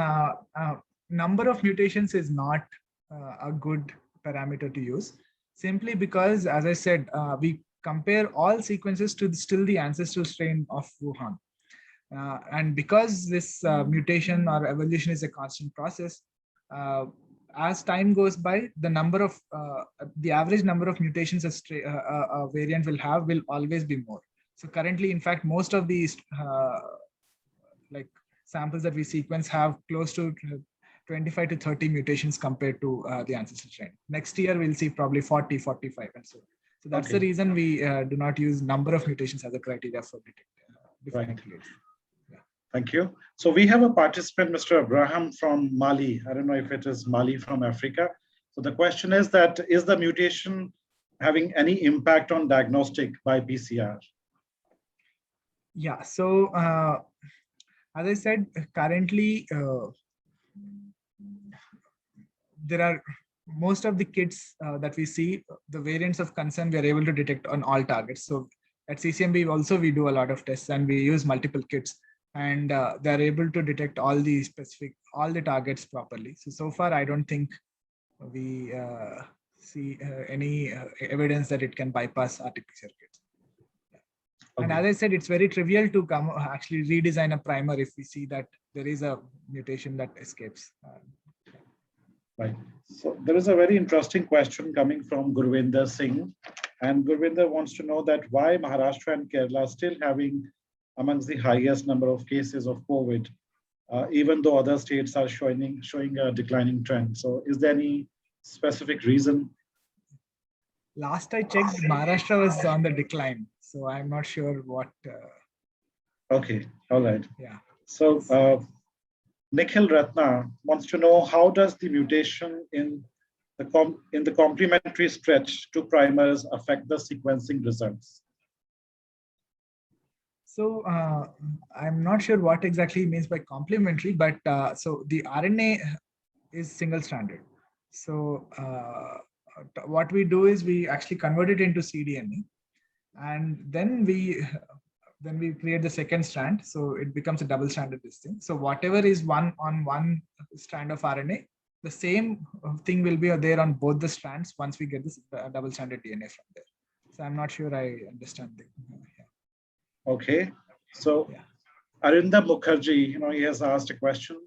number of mutations is not a good parameter to use, simply because, as I said, we compare all sequences to still the ancestral strain of Wuhan. And because this mutation or evolution is a constant process, as time goes by, the number of the average number of mutations a variant will have will always be more. So currently, in fact, most of these like samples that we sequence have close to 25 to 30 mutations compared to the ancestral strain. Next year, we'll see probably 40, 45, and so on. So that's the reason we do not use number of mutations as a criteria for defining clades. Yeah. Thank you. So we have a participant, Mr. Abraham from Mali. I don't know if it is Mali from Africa. So the question is that, is the mutation having any impact on diagnostic by PCR? Yeah, so as I said, currently there are most of the kits that we see, the variants of concern we are able to detect on all targets. So at CCMB also we do a lot of tests and we use multiple kits, and they're able to detect all the targets properly. So far I don't think we see any evidence that it can bypass RT-PCR kits. And as I said, it's very trivial to actually redesign a primer if we see that there is a mutation that escapes. Right. So there is a very interesting question coming from Gurvinder Singh. And Gurvinder wants to know that why Maharashtra and Kerala are still having amongst the highest number of cases of COVID, even though other states are showing a declining trend. So is there any specific reason? Last I checked, Maharashtra was on the decline. So I'm not sure what. Okay, all right. Yeah. So Nikhil Ratna wants to know, how does the mutation in the complementary stretch to primers affect the sequencing results? So I'm not sure what exactly it means by complementary, but so the RNA is single stranded. So what we do is we actually convert it into cDNA, and then we create the second strand, so it becomes a double stranded this thing. So whatever is one strand of RNA, the same thing will be there on both the strands once we get this double stranded DNA from there. So I'm not sure I understand the. Yeah. Okay, so Arinda Mukherjee, he has asked a question: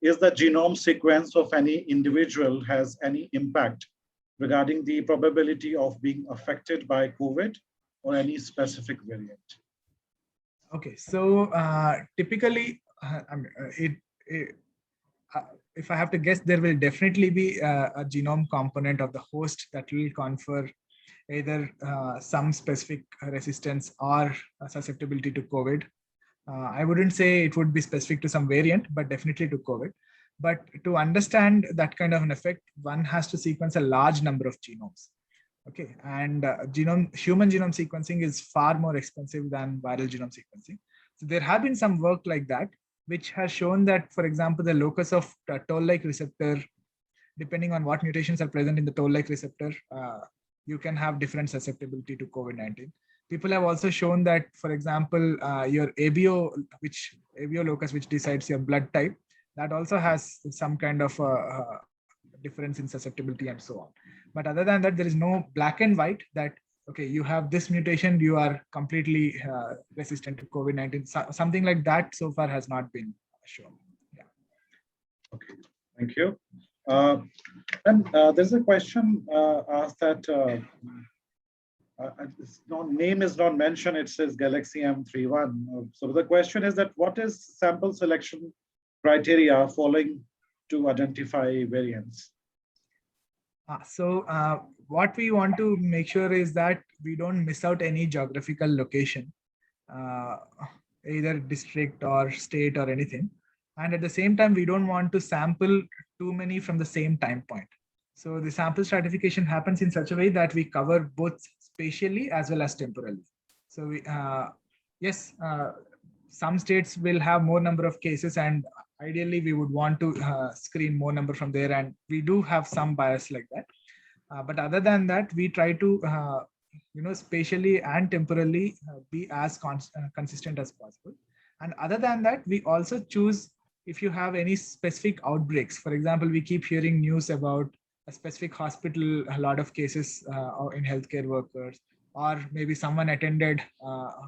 is the genome sequence of any individual has any impact regarding the probability of being affected by COVID or any specific variant? Okay, so typically, if I have to guess, there will definitely be a genome component of the host that will confer either some specific resistance or susceptibility to COVID. I wouldn't say it would be specific to some variant, but definitely to COVID. But to understand that kind of an effect, one has to sequence a large number of genomes. Okay, and human genome sequencing is far more expensive than viral genome sequencing. So there have been some work like that, which has shown that, for example, the locus of toll-like receptor, depending on what mutations are present in the toll-like receptor, you can have different susceptibility to COVID-19. People have also shown that, for example, your ABO locus, which decides your blood type, that also has some kind of difference in susceptibility and so on. But other than that, there is no black and white that, okay, you have this mutation, you are completely resistant to COVID-19. Something like that so far has not been shown. Yeah. Okay, thank you. And there's a question asked that name is not mentioned. It says Galaxy M31. So the question is that, what is sample selection criteria following to identify variants? So what we want to make sure is that we don't miss out any geographical location, either district or state or anything. And at the same time, we don't want to sample too many from the same time point. So the sample stratification happens in such a way that we cover both spatially as well as temporally. So we, yes, some states will have more number of cases, and ideally we would want to screen more number from there, and we do have some bias like that. But other than that, we try to spatially and temporally be as consistent as possible. And other than that, we also choose, if you have any specific outbreaks. For example, we keep hearing news about a specific hospital, a lot of cases in healthcare workers, or maybe someone attended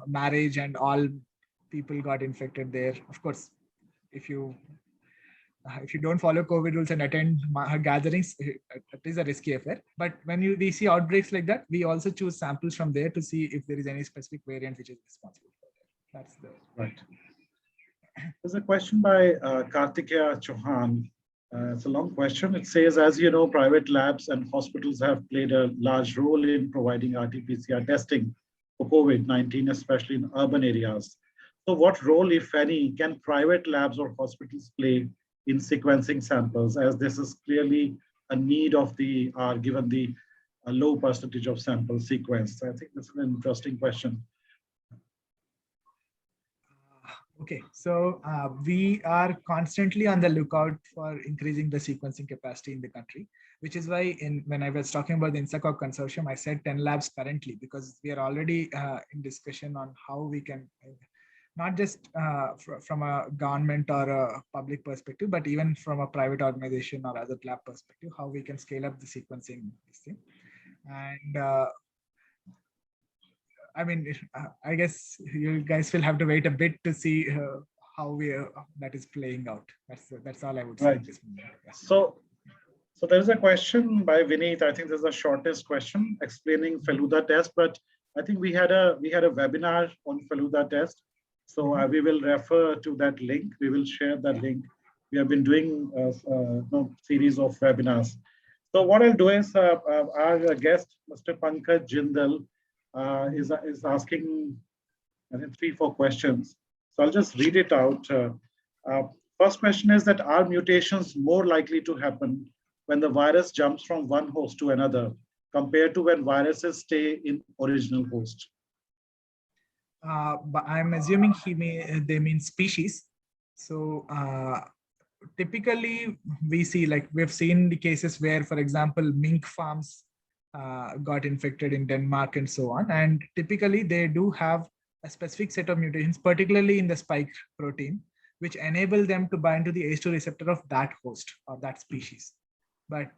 marriage and all people got infected there. Of course, if you don't follow COVID rules and attend gatherings, it is a risky affair. But when we see outbreaks like that, we also choose samples from there to see if there is any specific variant which is responsible for that. That's the right. There's a question by Kartikeya Chauhan. It's a long question. It says, as you know, private labs and hospitals have played a large role in providing RT-PCR testing for COVID-19, especially in urban areas. So what role, if any, can private labs or hospitals play in sequencing samples, as this is clearly a need of the hour, given the low percentage of samples sequenced? I think that's an interesting question. Okay, so we are constantly on the lookout for increasing the sequencing capacity in the country, which is why when I was talking about the INSACOG consortium, I said 10 labs currently, because we are already in discussion on how we can, not just from a government or a public perspective, but even from a private organization or other lab perspective, how we can scale up the sequencing this thing. And I mean, I guess you guys will have to wait a bit to see how that is playing out. That's all I would say. Right. At this moment. Yeah. So there's a question by Vineet. I think this is the shortest question explaining Feluda test, but I think we had a webinar on Feluda test. So we will refer to that link. We will share that link. We have been doing a series of webinars. So what I'll do is our guest, Mr. Pankaj Jindal, is asking, I think, 3-4 questions. So I'll just read it out. First question is that are mutations more likely to happen when the virus jumps from one host to another compared to when viruses stay in original host? But I'm assuming they mean species. So typically we see, like we've seen the cases where, for example, mink farms got infected in Denmark and so on. And typically they do have a specific set of mutations, particularly in the spike protein, which enable them to bind to the ACE2 receptor of that host or that species. But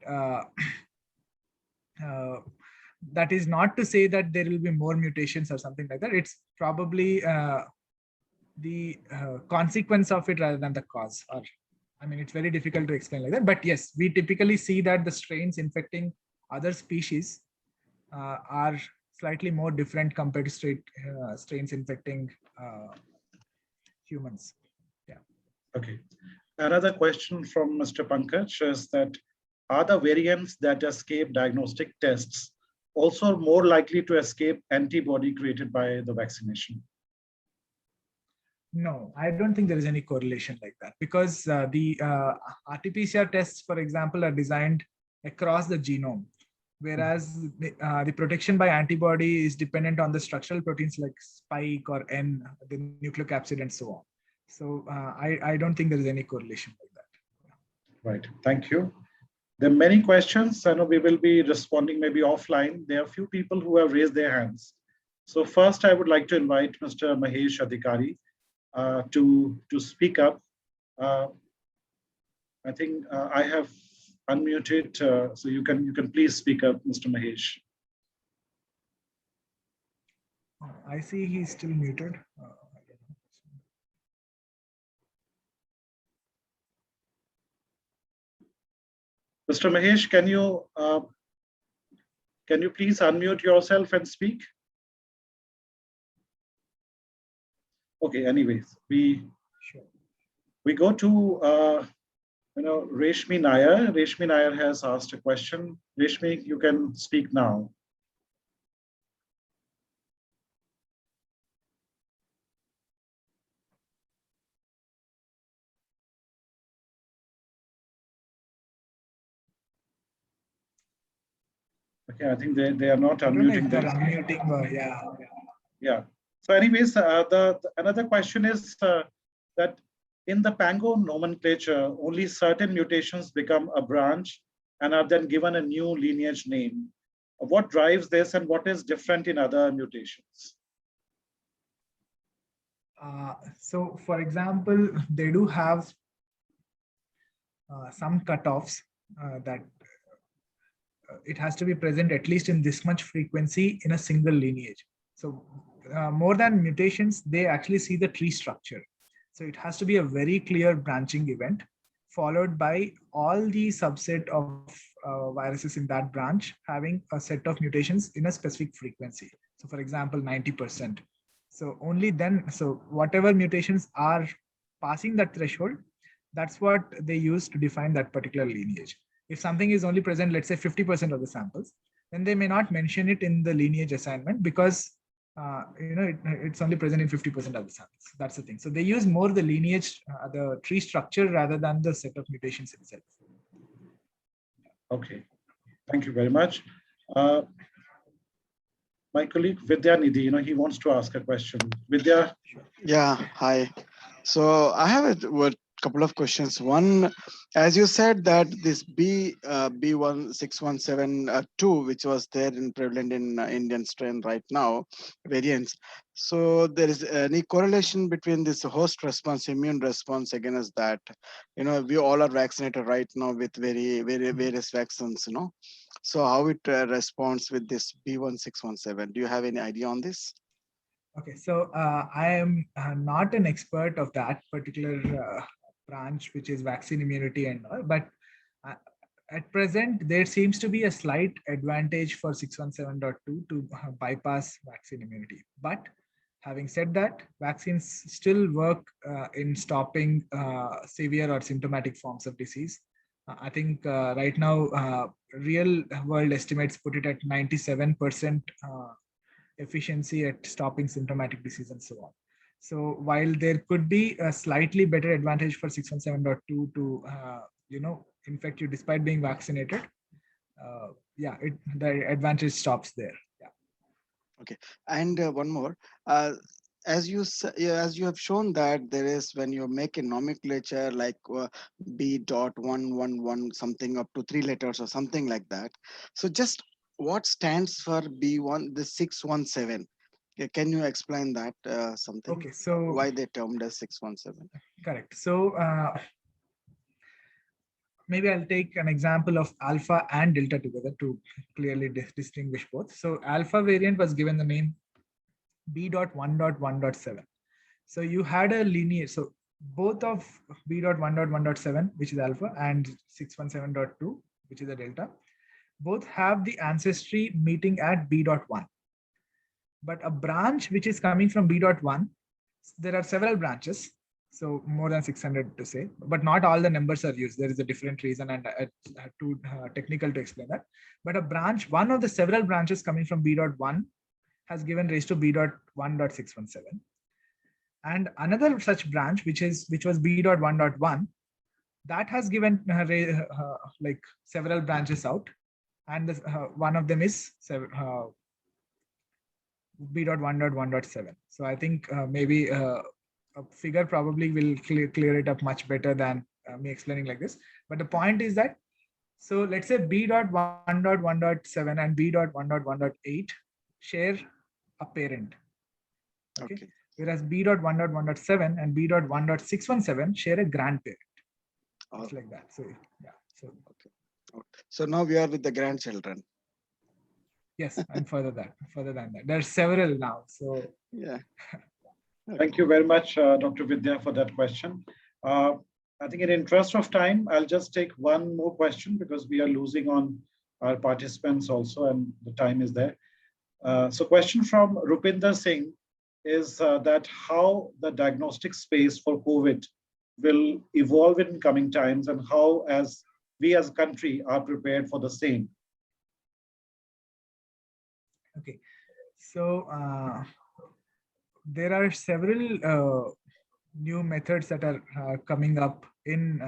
that is not to say that there will be more mutations or something like that. It's probably the consequence of it rather than the cause. Or, I mean, it's very difficult to explain like that. But yes, we typically see that the strains infecting other species are slightly more different compared to strains infecting humans. Yeah. Okay. Another question from Mr. Pankaj is that are the variants that escape diagnostic tests also more likely to escape antibody created by the vaccination? No, I don't think there is any correlation like that, because the RT-PCR tests, for example, are designed across the genome, whereas the protection by antibody is dependent on the structural proteins like spike or N, the nucleocapsid, and so on. So I don't think there is any correlation like that. Right. Thank you. There are many questions. I know we will be responding maybe offline. There are a few people who have raised their hands. So first, I would like to invite Mr. Mahesh Adhikari to speak up. I think I have unmuted, so you can please speak up, Mr. Mahesh. I see he's still muted. Mr. Mahesh, can you please unmute yourself and speak? Okay. Anyways, we go to Reshmi Nair. Reshmi Nair has asked a question. Reshmi, you can speak now. Okay, I think they are not unmuting. They're unmuting. Yeah. So anyways, another question is that in the Pango nomenclature, only certain mutations become a branch and are then given a new lineage name. What drives this and what is different in other mutations? So for example, they do have some cutoffs that it has to be present at least in this much frequency in a single lineage. So more than mutations, they actually see the tree structure. So it has to be a very clear branching event followed by all the subset of viruses in that branch having a set of mutations in a specific frequency. So for example, 90%. So only then, so whatever mutations are passing that threshold, That's what they use to define that particular lineage. If something is only present, let's say 50% of the samples, then they may not mention it in the lineage assignment because it's only present in 50% of the samples. That's the thing. So they use more the lineage, the tree structure rather than the set of mutations itself. Okay, thank you very much. My colleague Vidya Nidhi, he wants to ask a question. Vidya. Yeah, hi. So I have a couple of questions. One, as you said that this B16172, which was there in prevalent in Indian strain right now, variants. So there is any correlation between this host response, immune response against that? We all are vaccinated right now with various vaccines, So how it responds with this B1617? Do you have any idea on this? Okay, so I am not an expert of that particular branch, which is vaccine immunity and all, but at present, there seems to be a slight advantage for 617.2 to bypass vaccine immunity. But having said that, vaccines still work in stopping severe or symptomatic forms of disease. I think right now, real world estimates put it at 97% efficiency at stopping symptomatic disease and so on. So while there could be a slightly better advantage for 617.2 to infect you despite being vaccinated, the advantage stops there. Yeah. Okay, and one more. As you have shown that there is, when you make a nomenclature like B.111 something up to 3 letters or something like that. So just what stands for B1, the 617? Can you explain that something? Okay, so why they termed as 617? Correct. So maybe I'll take an example of alpha and delta together to clearly distinguish both. So alpha variant was given the name B.1.1.7. So you had a lineage. So both of B.1.1.7, which is alpha, and 617.2, which is a delta, both have the ancestry meeting at B.1. But a branch which is coming from B.1, there are several branches. So more than 600 to say, but not all the numbers are used. There is a different reason and too technical to explain that. But a branch, one of the several branches coming from B.1 has given rise to B.1.617. And another such branch, which was B.1.1, that has given like several branches out. And one of them is B.1.1.7. So I think maybe a figure probably will clear it up much better than me explaining like this. But the point is that, so let's say B.1.1.7 and B.1.1.8 share a parent. Okay. Whereas B.1.1.7 and B.1.617 share a grandparent. It's like that. So yeah. So okay. So now we are with the grandchildren. Yes, and further than that. There are several now. So yeah. Thank you very much, Dr. Vidya, for that question. I think in interest of time, I'll just take one more question because we are losing on our participants also, and the time is there. So question from Rupinder Singh is that how the diagnostic space for COVID will evolve in coming times and how we as a country are prepared for the same. Okay, so there are several new methods that are coming up in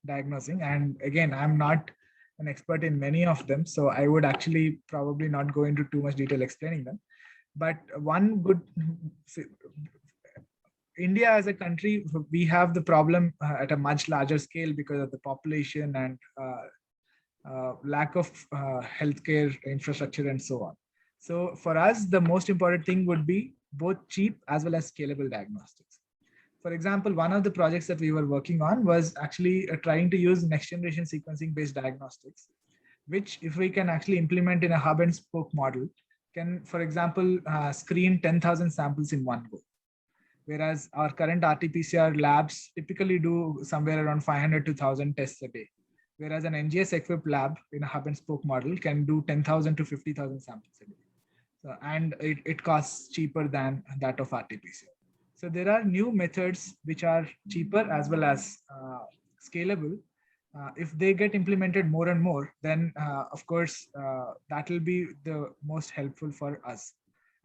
diagnosing, and again, I'm not an expert in many of them, so I would actually probably not go into too much detail explaining them. But one good, India as a country, we have the problem at a much larger scale because of the population and lack of healthcare infrastructure and so on. So for us, the most important thing would be both cheap as well as scalable diagnostics. For example, one of the projects that we were working on was actually trying to use next generation sequencing based diagnostics, which if we can actually implement in a hub and spoke model, can, for example, screen 10,000 samples in one go. Whereas our current RT-PCR labs typically do somewhere around 500 to 1,000 tests a day. Whereas an NGS equipped lab in a hub and spoke model can do 10,000 to 50,000 samples a day. So, and it costs cheaper than that of RT-PCR. So there are new methods which are cheaper as well as scalable. If they get implemented more and more, then of course that will be the most helpful for us.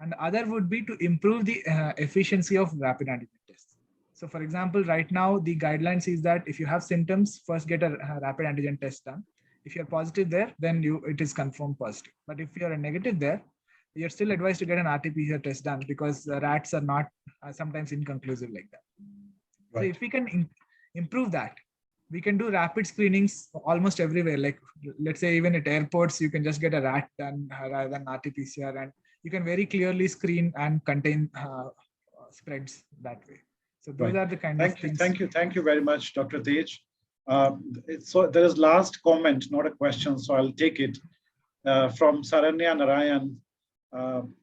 And the other would be to improve the efficiency of rapid antigen tests. So for example, right now the guidelines is that if you have symptoms, first get a rapid antigen test done. If you're positive there, then it is confirmed positive. But if you're a negative there, you're still advised to get an RT-PCR test done, because rats are not sometimes inconclusive like that. Right. So if we can improve that, we can do rapid screenings almost everywhere. Like let's say even at airports, you can just get a rat done rather than RT-PCR, and you can very clearly screen and contain spreads that way. So those Right. are the kind of things. Thank you very much, Dr. Tej. So there is last comment, not a question, so I'll take it from Saranya Narayan,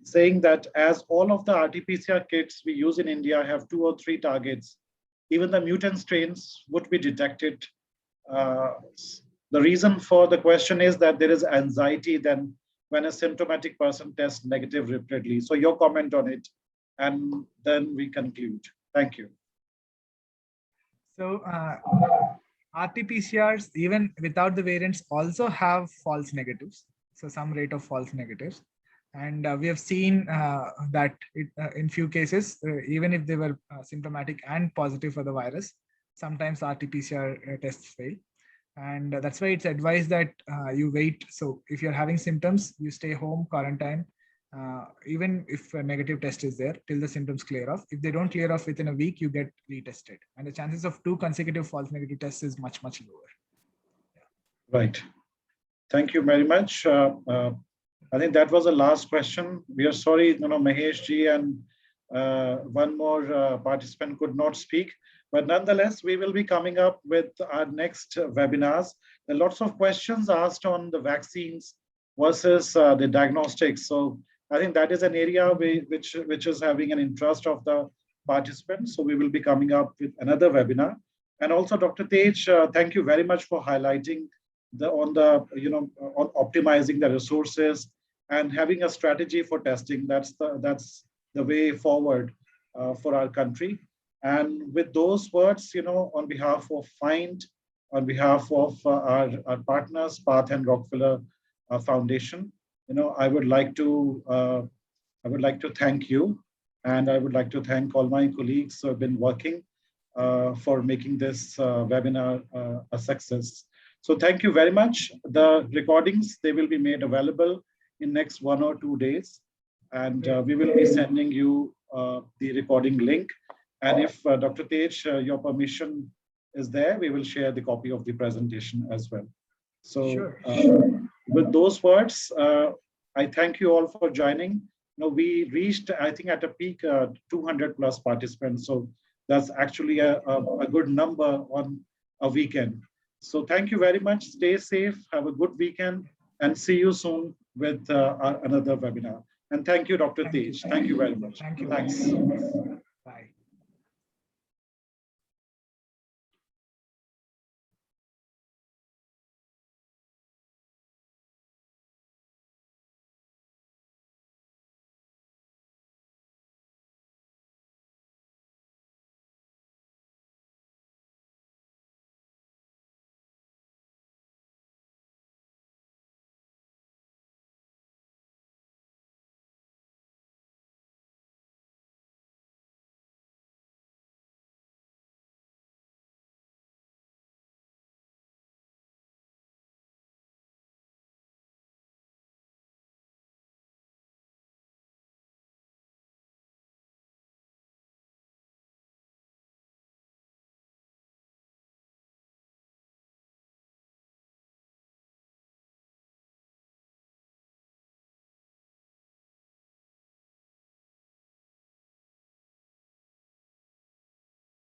saying that as all of the RT-PCR kits we use in India have 2 or 3 targets, even the mutant strains would be detected. The reason for the question is that there is anxiety then when a symptomatic person tests negative repeatedly. So your comment on it, and then we conclude. Thank you. So RT-PCRs, even without the variants, also have false negatives. So some rate of false negatives. And we have seen that in few cases, even if they were symptomatic and positive for the virus, sometimes RT-PCR tests fail. And that's why it's advised that you wait. So if you're having symptoms, you stay home, quarantine, even if a negative test is there till the symptoms clear off. If they don't clear off within a week, you get retested. And the chances of 2 consecutive false negative tests is much, much lower. Yeah. Right. Thank you very much. I think that was the last question. We are sorry, Mahesh ji and one more participant could not speak. But nonetheless, we will be coming up with our next webinars. There are lots of questions asked on the vaccines versus the diagnostics. So I think that is an area which is having an interest of the participants. So we will be coming up with another webinar. And also, Dr. Tej, thank you very much for highlighting on optimizing the resources and having a strategy for testing. That's the way forward for our country. And with those words, on behalf of FIND, on behalf of our partners, Path and Rockefeller Foundation, I would like to thank you, and I would like to thank all my colleagues who have been working for making this webinar a success. So thank you very much. The recordings, they will be made available in next 1 or 2 days, and we will be sending you the recording link. And if Dr. Tej, your permission is there, we will share the copy of the presentation as well. So sure. With those words, I thank you all for joining. We reached, I think at a peak, 200 plus participants. So that's actually a good number on a weekend. So thank you very much. Stay safe, have a good weekend, and see you soon with another webinar. And thank you, Dr. Tej. Thank you very much. Thank you. Thanks.